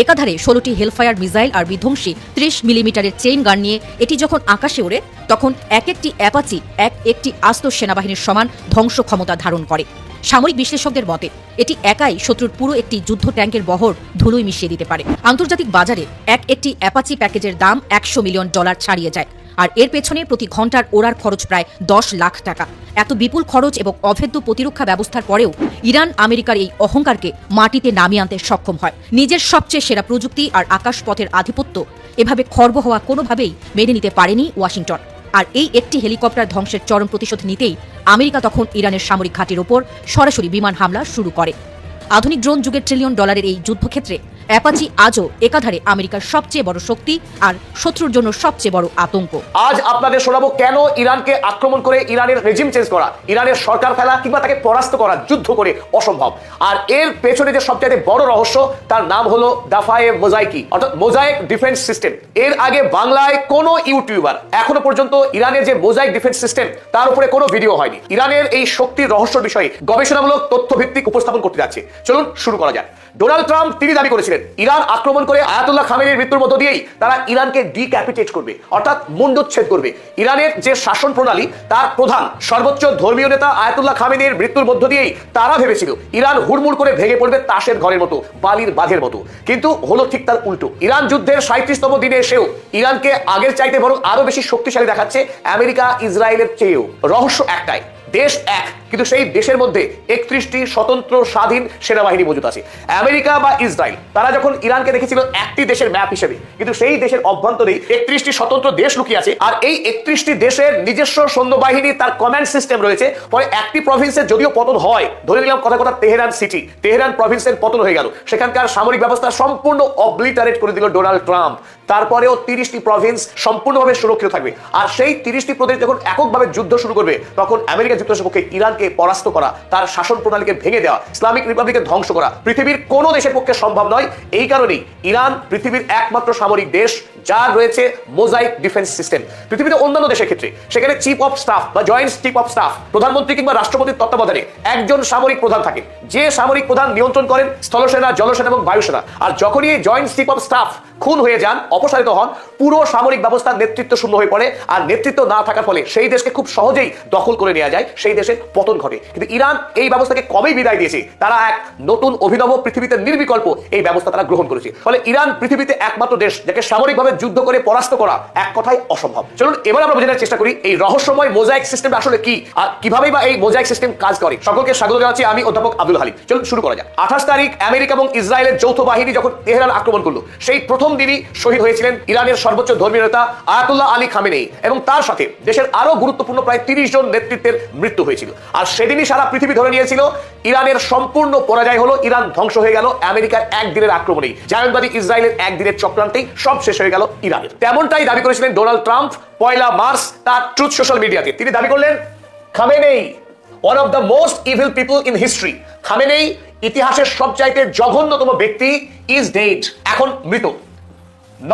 একাধারে 16টি হেলফায়ার মিসাইল আর বিধ্বংসী 30 মিলিমিটারের চেইন গান নিয়ে এটি যখন আকাশে ওড়ে, তখন এক একটি অ্যাপাচি একটি আস্ত সেনাবাহিনীর সমান ধ্বংস ক্ষমতা ধারণ করে। সামরিক বিশ্লেষকদের মতে এটি একাই শত্রুর পুরো একটি যুদ্ধ ট্যাঙ্কের বহর ধুলোয় মিশিয়ে দিতে পারে। আন্তর্জাতিক বাজারে একটি অ্যাপাচি প্যাকেজের দাম $100 মিলিয়ন ছাড়িয়ে যায়। আর এর পেছনে প্রতি ঘন্টার ওড়ার খরচ প্রায় 10 লাখ টাকা। এত বিপুল খরচ এবং অভেদ্য প্রতিরক্ষা ব্যবস্থার পরেও ইরান আমেরিকার এই অহংকারকে মাটিতে নামিয়ে আনতে সক্ষম হয়। নিজের সবচেয়ে সেরা প্রযুক্তি আর আকাশপথের আধিপত্য এভাবে খর্ব হওয়া কোনোভাবেই মেনে নিতে পারেনি ওয়াশিংটন। আর এই একটি হেলিকপ্টার ধ্বংসের চরম প্রতিশোধ নিতেই আমেরিকা তখন ইরানের সামরিক ঘাঁটির ওপর সরাসরি বিমান হামলা শুরু করে। আধুনিক ড্রোন যুগের $1 ট্রিলিয়ন এই যুদ্ধক্ষেত্রে অ্যাপাচি আজও একাধারে আমেরিকার সবচেয়ে বড় শক্তি আর শত্রুর জন্য সবচেয়ে বড় আতঙ্ক। আজ আপনাদের শোনাবো কেন ইরানকে আক্রমণ করে ইরানের রেজিম চেঞ্জ করা, ইরানের সরকার ফেলা কিংবা তাকে পরাস্ত করা যুদ্ধ করে অসম্ভব। আর এর পেছনে যে সবচেয়ে বড় রহস্য, তার নাম হলো দাফায়ে মোজাইকি, অর্থাৎ মোজাইক ডিফেন্স সিস্টেম। এর আগে বাংলায় কোনো ইউটিউবার এখনো পর্যন্ত ইরানের যে মোজাইক ডিফেন্স সিস্টেম তার উপরে কোনো ভিডিও হয়নি। ইরানের এই শক্তির রহস্য বিষয়ে গবেষণামূলক তথ্যভিত্তিক উপস্থাপন করতে যাচ্ছে। চলুন শুরু করা যাক। ডোনাল্ড ট্রাম্প তিনি দাবি করেছিলেন ইরান আক্রমণ করে আয়াতুল্লাহ খামেনির মৃত্যুর মধ্য দিয়েই তারা ইরানকে ডিক্যাপিটেট করবে, অর্থাৎ মুন্ডুচ্ছেদ করবে। ইরানের যে শাসন প্রণালী, তার প্রধান সর্বোচ্চ ধর্মীয় নেতা আয়াতুল্লাহ খামেনির মৃত্যুর মধ্য দিয়েই তারা ভেবেছিল ইরান হুড়মুড় করে ভেঙে পড়বে তাসের ঘরের মতো, বালির বাঁধের মতো। কিন্তু হলো ঠিক তার উল্টো। ইরান যুদ্ধের 37তম দিনে এসেও ইরানকে আগের চাইতে বরং আরো বেশি শক্তিশালী দেখাচ্ছে আমেরিকা ইসরায়েলের চেয়েও। রহস্য একটাই, দেশ এক, কিন্তু সেই দেশের মধ্যে 31টি স্বতন্ত্র স্বাধীন সেনাবাহিনী মজুদ আছে। আমেরিকা বা ইসরায়েল তারা যখন ইরানকে দেখেছিল একটি দেশের ম্যাপ হিসেবে, কিন্তু সেই দেশের অভ্যন্তরেই 31টি স্বতন্ত্র দেশ লুকিয়ে আছে। আর এই 31টি দেশের নিজস্ব সৈন্যবাহিনী, তার কমান্ড সিস্টেম রয়েছে। পরে একটি প্রভিন্সের যদিও পতন হয়, ধরে নিলাম কথা তেহরান সিটি, তেহরান প্রভিন্সের পতন হয়ে গেল, সেখানকার সামরিক ব্যবস্থা সম্পূর্ণ অবলিটারেট করে দিল ডোনাল্ড ট্রাম্প। তারপরেও 30টি প্রভিন্স সম্পূর্ণভাবে সুরক্ষিত থাকবে। আর সেই 30টি প্রদেশ যখন এককভাবে যুদ্ধ শুরু করবে, তখন আমেরিকা যুক্তরাষ্ট্রের পক্ষে ইরানকে পরাস্ত করা, তার শাসন প্রণালীকে ভেঙে দেওয়া, ইসলামিক রিপাবলিককে ধ্বংস করা পৃথিবীর কোনো দেশের পক্ষে সম্ভব নয়। এই কারণেই ইরান পৃথিবীর একমাত্র সামরিক দেশ যার রয়েছে মোজাইক ডিফেন্স সিস্টেম। পৃথিবীতে অন্যান্য দেশের ক্ষেত্রে সেখানে চিফ অফ স্টাফ বা জয়েন্ট চিফ অফ স্টাফ, প্রধানমন্ত্রী কিংবা রাষ্ট্রপতির তত্ত্বাবধানে একজন সামরিক প্রধান থাকে, যে সামরিক প্রধান নিয়ন্ত্রণ করেন স্থলসেনা, জলসেনা এবং বায়ুসেনা। আর যখনই এই জয়েন্ট চিফ অফ স্টাফ খুন হয়ে যান, অপসারিত হন, পুরো সামরিক ব্যবস্থার নেতৃত্ব শূন্য হয়ে পড়ে। আর নেতৃত্ব না থাকার ফলে সেই দেশকে খুব সহজেই দখল করে নেওয়া যায়, সেই দেশের পতন ঘটে। কিন্তু ইরান এই ব্যবস্থাকে কবেই বিদায় দিয়েছে। তারা এক নতুন অভিনব পৃথিবীতে নির্বিকল্প এই ব্যবস্থা তারা গ্রহণ করেছে। ফলে ইরান পৃথিবীতে একমাত্র দেশ যাকে সামরিকভাবে যুদ্ধ করে পরাস্ত করা এক কথায় অসম্ভব। চলুন এবার আমরা বোঝার চেষ্টা করি এই রহস্যময় মোজাইক সিস্টেম আসলে কি আর কিভাবে বা এই মোজাইক সিস্টেম কাজ করে। সকলকে স্বাগত জানাচ্ছি, আমি অধ্যাপক আব্দুল হালিম। চলুন শুরু করা যাক। 28 তারিখ আমেরিকা এবং ইসরায়েলের যৌথ বাহিনী যখন তেহরান আক্রমণ করলো, সেই প্রথম দিনই শহীদ হয়েছিলেন ইরানের সর্বোচ্চ ধর্মীয় নেতা আয়াতুল্লাহ আলী খামেনি, এবং তার সাথে দেশের আরো গুরুত্বপূর্ণ প্রায় 30 জন নেতৃত্বের মৃত্যু হয়েছিল। আর সেদিনই সারা পৃথিবী ধরে নিয়েছিল ইরানের সম্পূর্ণ পরাজয় হলো, ইরান ধ্বংস হয়ে গেল আমেরিকার একদিনের আক্রমণেই, জায়নবাদী ইসরায়েলের একদিনের চক্রান্তেই সব শেষ হয়ে গেল ইরানের। তেমনটাই দাবি করেছিলেন ডোনাল্ড ট্রাম্প 1 মার্চ তার ট্রুথ সোশ্যাল মিডিয়াতে। তিনি দাবি করলেন Khamenei one of the most evil people in history. Khamenei ইতিহাসের সবচাইতে জঘন্যতম ব্যক্তি, is dead, এখন মৃত।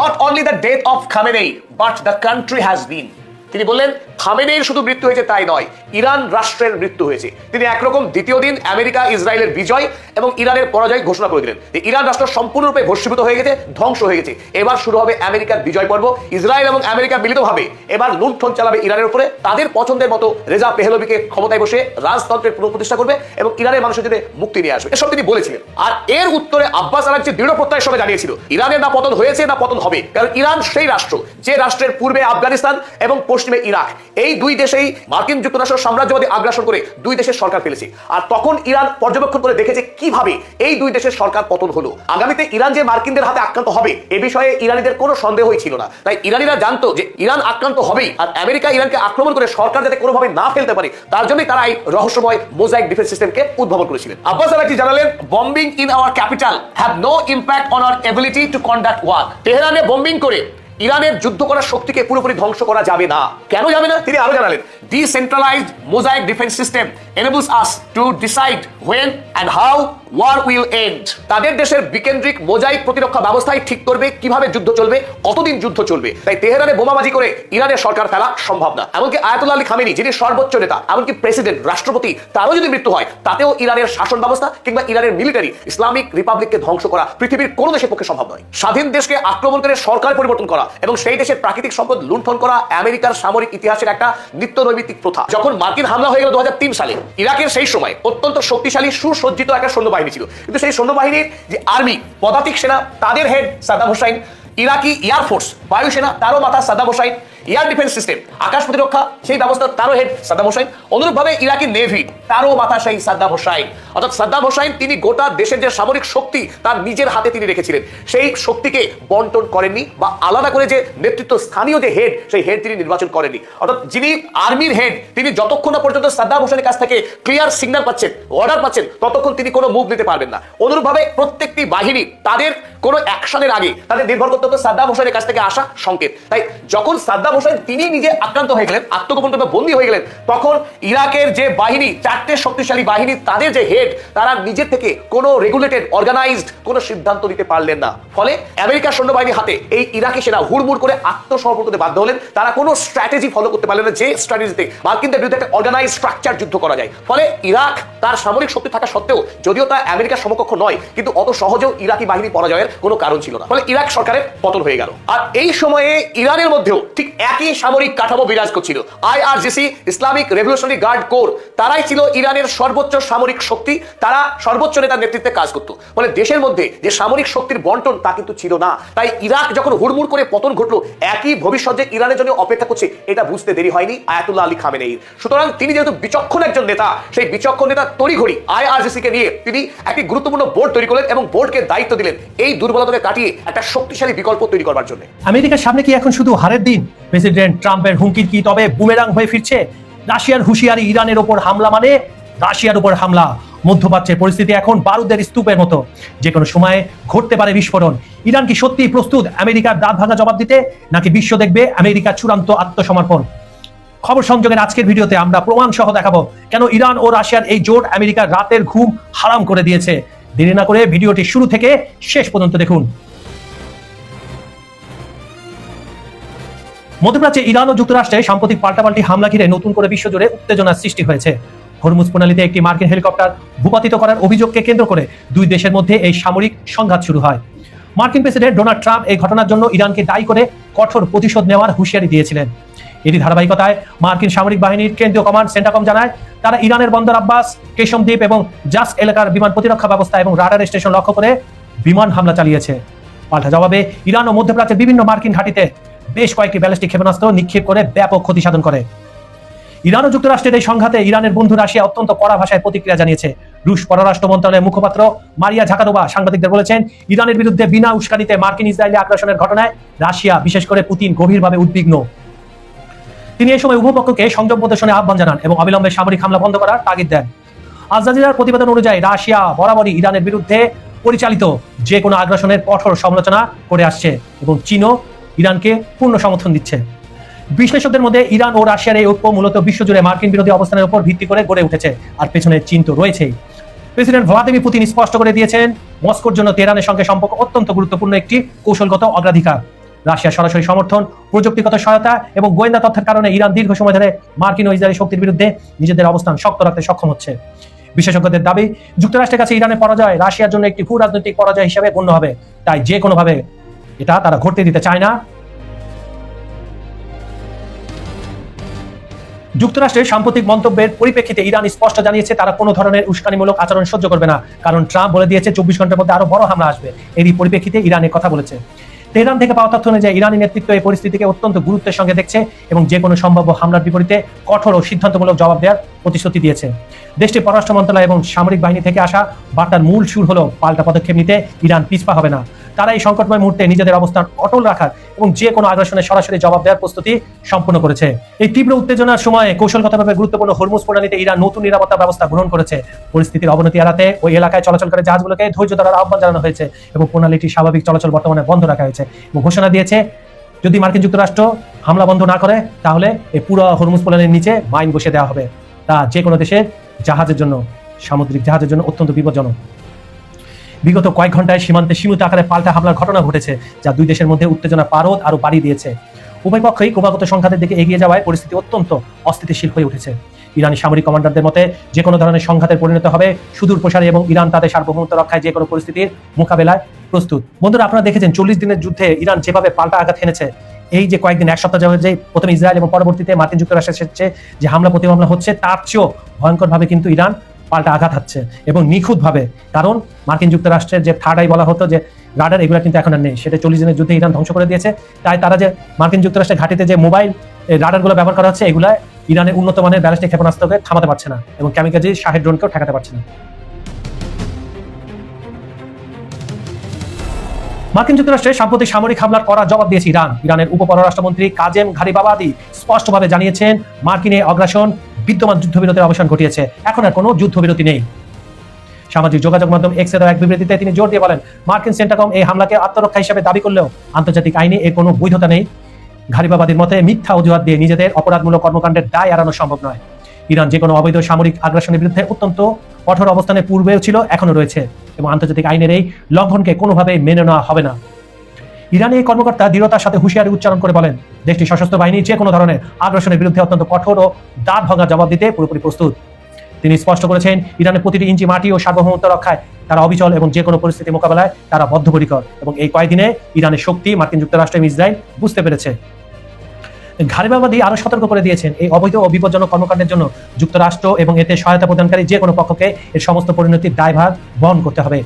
Not only the death of Khamenei, but the country has been. তিনি বললেন খামেনেইর শুধু মৃত্যু হয়েছে তাই নয়, ইরান রাষ্ট্রের মৃত্যু হয়েছে। তিনি একরকম দ্বিতীয় দিন আমেরিকা ইসরায়েলের বিজয় এবং ইরানের পরাজয় ঘোষণা করে দিলেন। ইরান রাষ্ট্র সম্পূর্ণরূপে ভস্মীভূত হয়ে গেছে, ধ্বংস হয়ে গেছে। এবার শুরু হবে আমেরিকার বিজয় পর্ব। ইসরায়েল এবং আমেরিকা মিলিতভাবে এবার লুণ্ঠন চালাবে ইরানের উপরে, তাদের পছন্দের মতো রেজা পেহলভিকে ক্ষমতায় বসে রাজতন্ত্রের পুনঃপ্রতিষ্ঠা করবে এবং ইরানের মানুষের জন্য মুক্তি নিয়ে আসবে, এসব তিনি বলেছিলেন। আর এর উত্তরে আব্বাস আরাগচি দৃঢ় প্রত্যয়ের সঙ্গে জানিয়েছিল ইরানের না পতন হয়েছে না পতন হবে, কারণ ইরান সেই রাষ্ট্র যে রাষ্ট্রের পূর্বে আফগানিস্তান এবং পশ্চিমে ইরাক, এই দুই দেশেই মার্কিন যুক্তরাষ্ট্র সাম্রাজ্যবাদী আগ্রাসন করে দুই দেশের সরকার ফেলেছে। আর তখন ইরান পর্যবেক্ষণ করে দেখেছে কিভাবে এই দুই দেশের সরকার পতন হলো। আগামীতে ইরান যে মার্কিনদের হাতে আক্রান্ত হবে এ বিষয়ে ইরানিদের কোনো সন্দেহই ছিল না। তাই ইরানিরা জানতো যে ইরান আক্রান্ত হবেই, আর আমেরিকা ইরানকে আক্রমণ করে সরকার যাতে কোনোভাবে না ফেলতে পারে তার জন্যই তারা এই রহস্যময় মোজাইক ডিফেন্স সিস্টেমকে উদ্ভাবন করেছিলেন। আব্বাস আরাগচি জানালেন, bombing in our capital have no impact on our ability to conduct war. তেহরানে বোম্বিং করে ইরানের যুদ্ধ করার শক্তিকে পুরোপুরি ধ্বংস করা যাবে না। কেন যাবে না তিনি আরো জানালেন, decentralised mosaic defence system enables us to decide when and how war will end। তাদের দেশের বিকেন্দ্রিক মোজাইক প্রতিরক্ষা ব্যবস্থাই ঠিক করবে কিভাবে যুদ্ধ চলবে, কতদিন যুদ্ধ চলবে। তাই তেহরানে বোমাবাজি করে ইরানের সরকার ফেলা সম্ভব না। এমনকি আয়াতুল্লাহ আলী খামেনি যিনি সর্বোচ্চ নেতা, এমনকি প্রেসিডেন্ট রাষ্ট্রপতি, তারও যদি মৃত্যু হয় তাতেও ইরানের শাসন ব্যবস্থা কিংবা ইরানের মিলিটারি ইসলামিক রিপাবলিককে ধ্বংস করা পৃথিবীর কোনো দেশের পক্ষে সম্ভব নয়। স্বাধীন দেশকে আক্রমণ করে সরকার পরিবর্তন করা এবং সেই দেশের প্রাকৃতিক সম্পদ লুণ্ঠন করা আমেরিকার সামরিক ইতিহাসের একটা নিত্য নৈমিত্তিক প্রথা। যখন মার্কিন হামলা হয়ে গেল 2003 সালে, ইরাকের সেই সময় অত্যন্ত শক্তিশালী সুসজ্জিত একটা সৈন্যবাহিনী ছিল, কিন্তু সেই সৈন্যবাহিনীর যে আর্মি পদাতিক সেনা তাদের head Saddam Hussein, Iraqi air force বায়ুসেনা তারও মাথা Saddam Hussein, air defence system আকাশ প্রতিরক্ষা সেই ব্যবস্থা তারও হেড সাদ্দাম হোসাইন, অনুরূপভাবে ইরাকি নেভি তারও মাথা সেই সাদ্দাম হোসাইন। অর্থাৎ সাদ্দাম হোসাইন তিনি গোটা দেশের যে সামরিক শক্তি তার নিজের হাতে তিনি রেখেছিলেন, সেই শক্তিকে বন্টন করেননি বা আলাদা করে যে নেতৃত্ব স্থানীয় যে হেড সেই হেড তিনি নির্বাচন করেননি। অর্থাৎ যিনি আর্মির হেড তিনি যতক্ষণ না পর্যন্ত সাদ্দাম হোসেনের কাছ থেকে ক্লিয়ার সিগন্যাল পাচ্ছেন, অর্ডার পাচ্ছেন, ততক্ষণ তিনি কোনো মুভ নিতে পারবেন না। অনুরূপভাবে প্রত্যেকটি বাহিনী তাদের কোনো অ্যাকশনের আগে তাদের নির্ভর করতে হতো সাদ্দাম হোসেনের কাছ থেকে আসা সংকেত। তাই যখন সাদ্দাম হোসেন তিনি নিজে আক্রান্ত হয়ে গেলেন, আত্মগোপন করে বন্দী হয়ে গেলেন, তখন ইরাকের যে বাহিনী, চারটে শক্তিশালী বাহিনী, তাদের যে হেড তারা নিজের থেকে কোনো রেগুলেটেড অর্গানাইজড কোনো সিদ্ধান্ত নিতে পারলেন না। ফলে আমেরিকার সৈন্যবাহিনীর হাতে এই ইরাকি সেনা হুড়মুড় করে আত্মসমর্পণ করতে বাধ্য হলেন। তারা কোনো স্ট্র্যাটেজি ফলো করতে পারলেন না যে স্ট্র্যাটেজিতে মার্কিনদের বিরুদ্ধে একটা অর্গানাইজ স্ট্রাকচার যুদ্ধ করা যায়। ফলে ইরাক তার সামরিক শক্তি থাকা সত্ত্বেও, যদিও তা আমেরিকার সমকক্ষ নয়, কিন্তু অত সহজেও ইরাকি বাহিনী পরাজয়ের কোনো কারণ ছিল না। ফলে ইরাক সরকারের পতন হয়ে গেল। আর এই সময়ে ইরানের মধ্যেও ঠিক একই সামরিক কাঠামো বিরাজ করছিল। IRGC Islamic Revolutionary Guard Corps তারাই ছিল ইরানের সর্বোচ্চ সামরিক শক্তি, তারা সর্বোচ্চ নেতার নেতৃত্বে কাজ করত। ফলে দেশের মধ্যে যে সামরিক শক্তির বন্টন তা কিন্তু ছিল না। তাই ইরাক যখন হুড়মুড় করে পতন ঘটলো, একই ভবিষ্যৎ যে ইরানের জন্য অপেক্ষা করছে এটা বুঝতে দেরি হয়নি আয়াতুল্লাহ আলী খামেনেইর। সুতরাং তিনি যেহেতু বিচক্ষণ একজন নেতা, সেই বিচক্ষণ নেতা তড়িঘড়ি আইআরজিসি কে নিয়ে তিনি একটি গুরুত্বপূর্ণ বোর্ড তৈরি করলেন এবং বোর্ডকে দায়িত্ব দিলেন এই দুর্বলতাকে কাটিয়ে একটা শক্তিশালী বিকল্প তৈরি করবার জন্য। আমেরিকার সামনে কি এখন শুধু হারের দিন? প্রেসিডেন্ট ট্রাম্পের হুমকির কি তবে বুমেরাং হয়ে ফিরছে? রাশিয়ার হুঁশিয়ারি ইরানের ওপর হামলা মানে রাশিয়ার উপর হামলা। মধ্যপ্রাচ্যের পরিস্থিতি এখন বারুদের স্তূপের মতো, যে কোনো সময় ঘটতে পারে বিস্ফোরণ। ইরান কি সত্যি প্রস্তুত আমেরিকার দাঁত ভাঙা জবাব দিতে, নাকি বিশ্ব দেখবে আমেরিকার চূড়ান্ত আত্মসমর্পণ? খবর সংযোগের আজকের ভিডিওতে আমরা প্রমাণ সহ দেখাবো কেন ইরান ও রাশিয়ার এই জোট আমেরিকার রাতের ঘুম হারাম করে দিয়েছে। দেরি না করে ভিডিওটি শুরু থেকে শেষ পর্যন্ত দেখুন। মধ্যপ্রাচ্যে ইরান ও যুক্তরাষ্ট্রে সাম্প্রতিক পাল্টাপাল্টি হামলা ঘিরে নতুন করে বিশ্বজুড়ে উত্তেজনার সৃষ্টি হয়েছে। হরমুজ প্রণালীতে একটি মার্কিন হেলিকপ্টার ভূপাতিত করার অভিযোগকে কেন্দ্র করে দুই দেশের মধ্যে এই সামরিক সংঘাত শুরু হয়। মার্কিন প্রেসিডেন্ট ডোনাল্ড ট্রাম্প এই ঘটনার জন্য ইরানকে দায়ী করে কঠোর প্রতিশোধ নেওয়ার হুঁশিয়ারি দিয়েছিলেন। এরই ধারাবাহিকতায় মার্কিন সামরিক বাহিনীর কেন্দ্রীয় কমান্ড সেন্টাকম জানায় তারা ইরানের বন্দর আব্বাস, কেশম দ্বীপ এবং জাস এলাকার বিমান প্রতিরক্ষা ব্যবস্থা এবং রাডার স্টেশন লক্ষ্য করে বিমান হামলা চালিয়েছে। পাল্টা জবাবে ইরান ও মধ্যপ্রাচ্যের বিভিন্ন মার্কিন ঘাঁটিতে বেশ কয়েকটি ব্যালিস্টিক ক্ষেপণাস্ত্র নিক্ষেপ করে ব্যাপক ক্ষতি সাধন করে। ইরান ও যুক্তরাষ্ট্রের এই সংঘাতে ইরানের বন্ধু রাশিয়া অত্যন্ত কড়া ভাষায় প্রতিক্রিয়া জানিয়েছে। রুশ পররাষ্ট্র মন্ত্রণালয়ের মুখপাত্র মারিয়া ঝাকারোভা সাংবাদিকদের বলেছেন, ইরানের বিরুদ্ধে বিনা উস্কানিতে মার্কিন ইসরায়েলি আগ্রাসনের ঘটনায় রাশিয়া, বিশেষ করে পুতিন, গভীরভাবে উদ্বিগ্ন। তিনি এই সময় উভয় পক্ষকে সংযম প্রদর্শনে আহ্বান জানান এবং অবিলম্বে সামরিক হামলা বন্ধ করার তাগিদ দেন। আল জাজিরার প্রতিবেদন অনুযায়ী রাশিয়া বরাবরই ইরানের বিরুদ্ধে পরিচালিত যে কোনো আগ্রাসনের কঠোর সমালোচনা করে আসছে এবং চীনও ইরানকে পূর্ণ সমর্থন দিচ্ছে। বিশ্লেষকদের মধ্যে ইরান ও রাশিয়ার এই ঐক্য মূলত বিশ্বজুড়ে মার্কিন বিরোধী অবস্থানের উপর ভিত্তি করে গড়ে উঠেছে, আর পেছনে চীন তো রয়েছেই। প্রেসিডেন্ট ভ্লাদিমির পুতিন স্পষ্ট করে দিয়েছেন, মস্কোর জন্য তেহরানের সঙ্গে সম্পর্ক অত্যন্ত গুরুত্বপূর্ণ একটি কৌশলগত অগ্রাধিকার। রাশিয়ার সরাসরি সমর্থন, প্রযুক্তিগত সহায়তা এবং গোয়েন্দা তথ্যের কারণে ইরান দীর্ঘ সময় ধরে মার্কিন ও ইসরায়েলি শক্তির বিরুদ্ধে নিজেদের অবস্থান শক্ত রাখতে সক্ষম হচ্ছে। বিশেষজ্ঞদের দাবি, যুক্তরাষ্ট্রের কাছে ইরানের পরাজয় রাশিয়ার জন্য একটি ভূ রাজনৈতিক পরাজয় হিসেবে গণ্য হবে, তাই যে কোনোভাবে এটা তারা ঘটতে দিতে চায় না। যুক্তরাষ্ট্রের সাম্প্রতিক মন্তব্যের পরিপ্রেক্ষিতে ইরান স্পষ্ট জানিয়েছে তারা কোনো ধরনের উস্কানিমূলক আচরণ সহ্য করবে না, কারণ ট্রাম্প বলে দিয়েছে 24 ঘন্টার মধ্যে আরো বড় হামলা আসবে। এরই পরিপ্রেক্ষিতে ইরানের কথা বলেছে। তেহরান থেকে পাওয়া তথ্য অনুযায়ী ইরানি নেতৃত্ব এই পরিস্থিতিকে অত্যন্ত গুরুত্বের সঙ্গে দেখছে এবং যে কোনো সম্ভাব্য হামলার বিপরীতে কঠোর ও সিদ্ধান্তমূলক জবাব দেওয়ার প্রতিশ্রুতি দিয়েছে। দেশটির পররাষ্ট্র মন্ত্রণালয় এবং সামরিক বাহিনী থেকে আসা বার্তার মূল সুর হলো পাল্টা পদক্ষেপ নিতে ইরান পিছপা হবে না। তারা এই সংকটময় মুহূর্তে নিজেদের অবস্থান অটল রাখার এবং যে কোনো আগ্রাসনের সরাসরি জবাব দেওয়ার প্রস্তুতি সম্পন্ন করেছে। এই তীব্র উত্তেজনার সময়ে কৌশলগতভাবে গুরুত্বপূর্ণ হরমুজ প্রণালীতে ইরান নতুন নিরাপত্তা ব্যবস্থা গ্রহণ করেছে। পরিস্থিতির অবনতি এড়াতে ওই এলাকায় চলাচলকারী জাহাজগুলোকে ধৈর্য ধরার আহ্বান জানানো হয়েছে এবং প্রণালীটির স্বাভাবিক চলাচল বর্তমানে বন্ধ রাখা হয়েছে এবং ঘোষণা দিয়েছে যদি মার্কিন যুক্তরাষ্ট্র হামলা বন্ধ না করে তাহলে এই পুরো হরমুজ প্রণালীর নিচে মাইন বসিয়ে দেওয়া হবে। তা যে কোনো দেশের জাহাজের জন্য, সামুদ্রিক জাহাজের জন্য অত্যন্ত বিপজ্জনক। বিগত কয়েক ঘন্টায় সীমান্তে সীমিত আকারে পাল্টা হামলার ঘটনা ঘটেছে, যা দুই দেশের মধ্যে উত্তেজনা পারদ আরো বাড়িয়ে দিয়েছে। উভয় পক্ষই ক্রমাগত সংঘাতের দিকে এগিয়ে যাওয়ায় পরিস্থিতি অত্যন্ত অস্থিতিশীল হয়ে উঠেছে। ইরানি সামরিক কমান্ডারদের মতে যে কোনো ধরনের সংঘাতের পরিণত হবে সুদূর প্রসারী এবং ইরান তাদের সার্বভৌমত্ব রক্ষায় যে কোনো পরিস্থিতির মোকাবেলায় প্রস্তুত। বন্ধুরা, আপনারা দেখেছেন 40 দিনের যুদ্ধে ইরান যেভাবে পাল্টা আঘাত হেনেছে। এই যে কয়েকদিন, এক সপ্তাহ যাবে যে প্রথমে ইসরায়েল এবং পরবর্তীতে মার্কিন যুক্তরাষ্ট্রের সাথে যে হামলা প্রতিহামলা হচ্ছে, তার চেয়েও ভয়ঙ্করভাবে কিন্তু ইরান পাল্টা আঘাত হচ্ছে এবং নিখুঁতভাবে। কারণ মার্কিন যুক্তরাষ্ট্রের যে থার্ড আই বলা হতো যে রাডার, এগুলো কিন্তু এখন আর নেই। সেটা 40 দিনের যুদ্ধে ইরান ধ্বংস করে দিয়েছে। তাই তারা যে মার্কিন যুক্তরাষ্ট্রের ঘাটিতে যে মোবাইল রাডারগুলো ব্যবহার করা হচ্ছে, এগুলা ইরানের উন্নত মানের ব্যালিস্টিক ক্ষেপণাস্ত্রকে থামাতে পারছে না এবং ক্যামিকাজি শাহেদ ড্রোনকেও ঠেকাতে পারছে না। মার্কিন যুক্তরাষ্ট্রের সাম্প্রতিক সামরিক হামলার কড়া জবাব দিয়েছে ইরান। ইরানের উপপররাষ্ট্রমন্ত্রী কাজেম ঘারিবাবাদি স্পষ্টভাবে জানিয়েছেন মার্কিন এই আগ্রাসন বিদ্যমান যুদ্ধবিরতির অবসান ঘটিয়েছে, এখন আর কোনো যুদ্ধবিরতি নেই। সামাজিক যোগাযোগ মাধ্যম এক্সে দেওয়া এক বিবৃতিতে তিনি জোর দিয়ে বলেন, মার্কিন সেন্টাকম এই হামলাকে আত্মরক্ষা হিসেবে দাবি করলেও আন্তর্জাতিক আইনে এর কোনো বৈধতা নেই। ঘারিবাবাদির মতে মিথ্যা অজুহাত দিয়ে নিজেদের অপরাধমূলক কর্মকাণ্ডের দায় এড়ানো সম্ভব নয়। ইরান যে কোনো অবৈধ সামরিক আগ্রাসনের বিরুদ্ধে অত্যন্ত কঠোর অবস্থানে পূর্বেও ছিল, এখনো রয়েছে এবং আন্তর্জাতিক আইনের এই লঙ্ঘনকে কোনোভাবেই মেনে নেওয়া হবে না। ইরানি এই কর্মকর্তা দৃঢ়তার সাথে হুঁশিয়ারি উচ্চারণ করে বলেন, দেশটির সশস্ত্র বাহিনী যে কোনো ধরনের আগ্রাসনের বিরুদ্ধে অত্যন্ত কঠোর ও দাঁত ভাঙা জবাব দিতে পুরোপুরি প্রস্তুত। তিনি স্পষ্ট করেছেন, ইরানের প্রতিটি ইঞ্চি মাটি ও সার্বভৌমত্ব রক্ষায় তারা অবিচল এবং যে কোনো পরিস্থিতি মোকাবেলায় তারা বদ্ধপরিকর এবং এই কয়েকদিনে ইরানের শক্তি মার্কিন যুক্তরাষ্ট্র এবং ইসরায়েল বুঝতে পেরেছে। ঘারিবাবাদি আরো সতর্ক করে দিয়েছেন, এই অবৈধ ও বিপজ্জনক কর্মকাণ্ডের জন্য যুক্তরাষ্ট্র এবং এতে সহায়তা প্রদানকারী যে কোনো পক্ষকে এর সমস্ত পরিণতির দায়ভার বহন করতে হবে।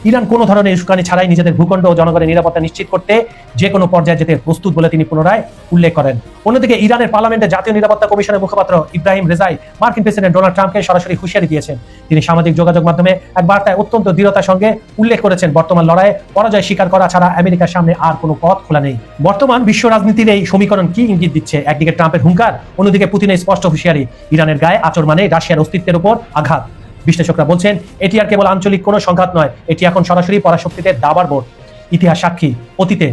ইরান কোনো ধরনের উস্কানি ছাড়াই নিজেদের ভূখণ্ড ও জনগণের নিরাপত্তা নিশ্চিত করতে যে কোনো পর্যায়ে যেতে প্রস্তুত বলে তিনি পুনরায় উল্লেখ করেন। অন্যদিকে ইরানের পার্লামেন্টে জাতীয় নিরাপত্তা কমিশনের মুখপাত্র ইব্রাহিম রেজাই মার্কিন প্রেসিডেন্ট ডোনাল্ড ট্রাম্পকে সরাসরি হুঁশিয়ারি দিয়েছেন। তিনি সামাজিক যোগাযোগ মাধ্যমে এক বার্তায় অত্যন্ত দৃঢ়তার সঙ্গে উল্লেখ করেছেন, বর্তমান লড়াইয়ে পরাজয় স্বীকার করা ছাড়া আমেরিকার সামনে আর কোনো পথ খোলা নেই। বর্তমান বিশ্ব রাজনীতির এই সমীকরণ কি ইঙ্গিত দিচ্ছে? একদিকে ট্রাম্পের হুঙ্কার, অন্যদিকে পুতিনের স্পষ্ট হুঁশিয়ারি। ইরানের গায়ে আচর মানে রাশিয়ার অস্তিত্বের উপর আঘাত। বিশ্লেষকরা বলছেন, এটি আর কেবল আঞ্চলিক কোনো সংঘাত নয়, এটি এখন সরাসরি পরাশক্তিতে দাবার বোর্ড। ইতিহাস সাক্ষী, অতীতে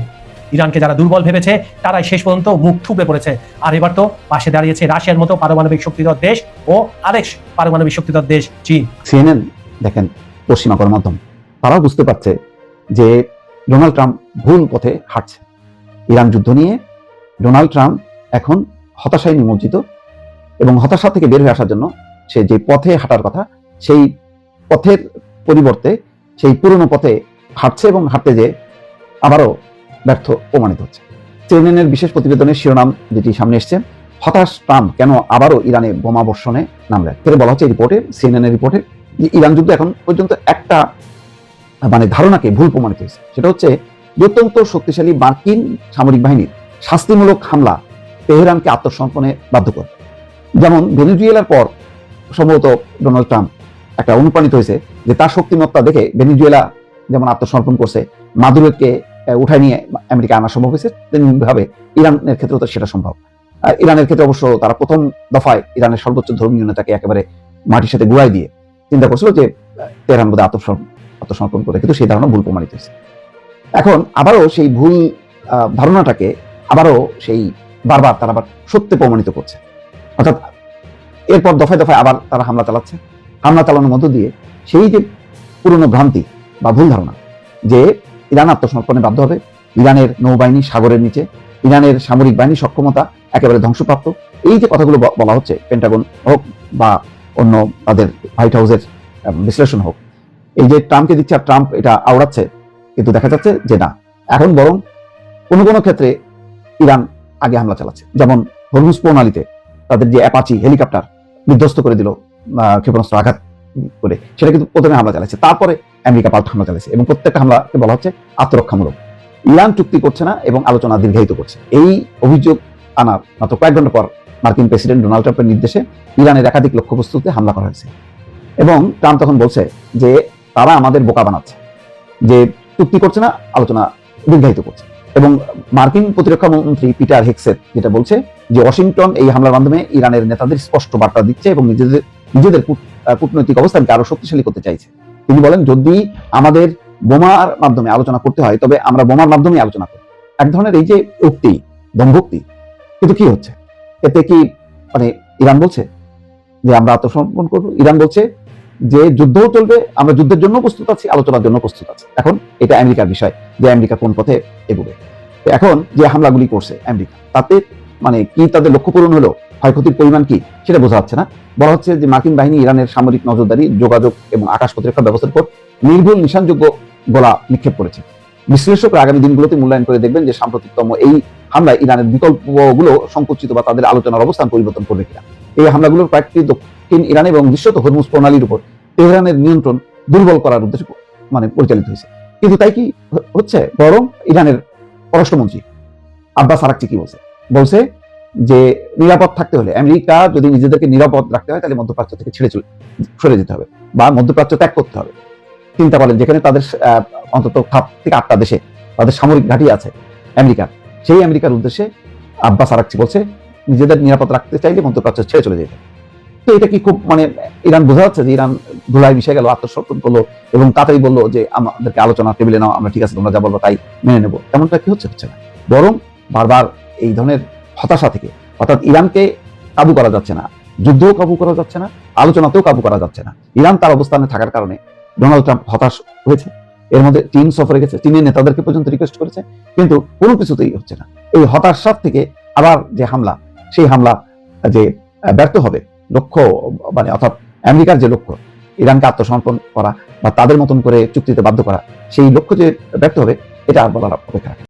ইরানকে যারা দুর্বল ভেবেছে তারাই শেষ পর্যন্ত মুখ থুবড়ে পড়েছে। আর এবার তো পাশে দাঁড়িয়েছে রাশিয়ার মতো পারমাণবিক শক্তিধর দেশ ও আরেক পারমাণবিক শক্তিধর দেশ চীন। সিএনএন দেখেন, পশ্চিমা গণমাধ্যম, তারাও বুঝতে পারছে যে ডোনাল্ড ট্রাম্প ভুল পথে হাঁটছে। ইরান যুদ্ধ নিয়ে ডোনাল্ড ট্রাম্প এখন হতাশায় নিমজ্জিত এবং হতাশা থেকে বের হয়ে আসার জন্য সে যে পথে হাঁটার কথা, সেই পথের পরিবর্তে সেই পুরনো পথে হাঁটছে এবং হাঁটতে যে আবারও ব্যর্থ প্রমাণিত হচ্ছে। সিএনএনের বিশেষ প্রতিবেদনের শিরোনাম যেটি সামনে এসছে, হতাশ ট্রাম্প কেন আবারও ইরানে বোমা বর্ষণে নামলেন। বলা হচ্ছে রিপোর্টে, সিএনএনের রিপোর্টে, যে ইরান যুদ্ধ এখন পর্যন্ত একটা ধারণাকে ভুল প্রমাণিত হয়েছে। সেটা হচ্ছে অত্যন্ত শক্তিশালী মার্কিন সামরিক বাহিনীর শাস্তিমূলক হামলা তেহরানকে আত্মসমর্পণে বাধ্য করে। যেমন ভেনেজুয়েলার পর সম্ভবত ডোনাল্ড ট্রাম্প একটা অনুপ্রাণিত হয়েছে যে তার শক্তিমত্তা দেখে ভেনেজুয়েলা যেমন আত্মসমর্পণ করছে, মাদুরোকে উঠায় নিয়ে আমেরিকা আনা সম্ভব হয়েছে, তেমনিভাবে ইরানের ক্ষেত্রেও তো সেটা সম্ভব। ইরানের ক্ষেত্রে অবশ্য তারা প্রথম দফায় ইরানের সর্বোচ্চ ধর্মীয় নেতাকে একেবারে মাটির সাথে গুড়াই দিয়ে চিন্তা করছিল যে তেহরান বোধহয় আত্মসমর্পণ করে, কিন্তু সেই ধারণা ভুল প্রমাণিত হয়েছে। এখন আবারও সেই ভুল ধারণাটাকে আবারও সেই বারবার তারা আবার সত্যে প্রমাণিত করছে। অর্থাৎ এরপর দফায় দফায় আবার তারা হামলা চালাচ্ছে। হামলা চালানোর মধ্য দিয়ে সেই যে পুরনো ভ্রান্তি বা ভুল ধারণা যে ইরান আত্মসমর্পণে বাধ্য হবে, ইরানের নৌবাহিনী সাগরের নিচে, ইরানের সামরিক বাহিনী সক্ষমতা একেবারে ধ্বংসপ্রাপ্ত। এই যে কথাগুলো বলা হচ্ছে, পেন্টাগন হোক বা অন্য তাদের হোয়াইট হাউসের বিশ্লেষণ হোক, এই যে ট্রাম্পকে দিচ্ছে আর ট্রাম্প এটা আওড়াচ্ছে, কিন্তু দেখা যাচ্ছে যে না, এখন বরং কোনো কোনো ক্ষেত্রে ইরান আগে হামলা চালাচ্ছে। যেমন হরমুজ প্রণালীতে তাদের যে অ্যাপাচি হেলিকপ্টার বিধ্বস্ত করে দিল ক্ষেপণাস্ত্র আঘাত করে, সেটা কিন্তু প্রথমে হামলা চালাচ্ছে, তারপরে আমেরিকা পাল্টা হামলা চালাচ্ছে, এবং প্রত্যেকটা হামলাকে বলা হচ্ছে আত্মরক্ষামূলক। ইরান চুক্তি করছে না এবং আলোচনা দীর্ঘায়িত করছে। এই অভিযোগ আনার মাত্র কয়েক ঘন্টা পর মার্কিন প্রেসিডেন্ট ডোনাল্ড ট্রাম্পের নির্দেশে ইরানের একাধিক লক্ষ্যবস্তুতে হামলা করা হয়েছে, এবং ট্রাম্প তখন বলছে যে তারা আমাদের বোকা বানাচ্ছে, যে চুক্তি করছে না, আলোচনা দীর্ঘায়িত করছে। এবং মার্কিন প্রতিরক্ষা মন্ত্রী পিটার হেক্সেট যেটা বলছে যে ওয়াশিংটন এই হামলার মাধ্যমে ইরানের নেতাদের স্পষ্ট বার্তা দিচ্ছে এবং নিজেদের কূটনৈতিক অবস্থানকে আরো শক্তিশালী করতে চাইছে। তিনি বলেন, যদি আমাদের বোমার মাধ্যমে আলোচনা করতে হয় তবে আমরা বোমার মাধ্যমে আলোচনা করি। এক ধরনের এই যে উক্তি, দম্ভোক্তি। কিন্তু কি হচ্ছে এতে? কি মানে ইরান বলছে যে আমরা আত্মসমর্পণ করবো, ইরান বলছে যে যুদ্ধও চলবে, আমরা যুদ্ধের জন্য প্রস্তুত আছি, আলোচনার জন্য প্রস্তুত আছি। এখন এটা আমেরিকার বিষয় যে আমেরিকা কোন পথে এগোবে। এখন যে হামলাগুলি করছে আমেরিকা, তাতে মানে কি তাদের লক্ষ্য পূরণ হলো, ক্ষয়ক্ষতির পরিমাণ কি সেটা বোঝা যাচ্ছে না। বলা হচ্ছে যে মার্কিন বাহিনী ইরানের সামরিক নজরদারি, যোগাযোগ এবং আকাশ প্রতিরক্ষা ব্যবস্থার উপর নির্ভুল নিশানযোগ্য গোলা নিক্ষেপ করেছে। বিশ্লেষকরা আগামী দিনগুলোতে মূল্যায়ন করে দেখবেন যে সাম্প্রতিকতম এই হামলায় ইরানের বিকল্পগুলো সংকুচিত বা তাদের আলোচনার অবস্থান পরিবর্তন করবে কিনা। এই হামলাগুলোর কয়েকটি দক্ষিণ ইরান এবং দৃশ্যত হরমুজ প্রণালীর উপর তেহরানের নিয়ন্ত্রণ দুর্বল করার উদ্দেশ্যে মানে পরিচালিত হয়েছে। কিন্তু তাই কি হচ্ছে? বরং ইরানের পররাষ্ট্রমন্ত্রী আব্বাস আরাকচি কি বলছে যে নিরাপদ থাকতে হলে, আমেরিকা যদি নিজেদেরকে নিরাপদ রাখতে হয় তাহলে মধ্যপ্রাচ্য থেকে সরে যেতে হবে বা মধ্যপ্রাচ্য ত্যাগ করতে হবে। চিন্তা করেন, যেখানে তাদের অন্তত 7 থেকে 8টা দেশে তাদের সামরিক ঘাঁটি আছে আমেরিকার, সেই আমেরিকার উদ্দেশ্যে আব্বাস আরাকচি বলছে নিজেদের নিরাপদ রাখতে চাইলে মধ্যপ্রাচ্য ছেড়ে চলে যেতে। তো এটা কি খুব মানে ইরান বোঝা যাচ্ছে যে ইরান ধুলায় মিশে গেল, আত্মসমর্পণ করলো এবং তাড়াতাড়ি বললো যে আমাদেরকে আলোচনা টেবিলে নাও, আমরা ঠিক আছে তোমরা যা বলবো তাই মেনে নেবো? এমনটা কি হচ্ছে না। বরং বারবার এই ধরনের হতাশা থেকে, অর্থাৎ ইরানকে কাবু করা যাচ্ছে না, যুদ্ধও কাবু করা যাচ্ছে না, আলোচনাতেও কাবু করা যাচ্ছে না। ইরান তার অবস্থানে থাকার কারণে ডোনাল্ড ট্রাম্প হতাশ হয়েছে। এর মধ্যে চীন সফরে গেছে, চীনের নেতাদেরকে পর্যন্ত রিকোয়েস্ট করেছে, কিন্তু কোনো কিছুতেই হচ্ছে না। এই হতাশার থেকে আবার যে হামলা, সেই হামলা যে ব্যর্থ হবে, লক্ষ্য মানে অর্থাৎ আমেরিকার যে লক্ষ্য ইরানকে আত্মসমর্পণ করা বা তাদের মতন করে চুক্তিতে বাধ্য করা, সেই লক্ষ্য যে ব্যর্থ হবে, এটা আর বলার অপেক্ষা রাখে।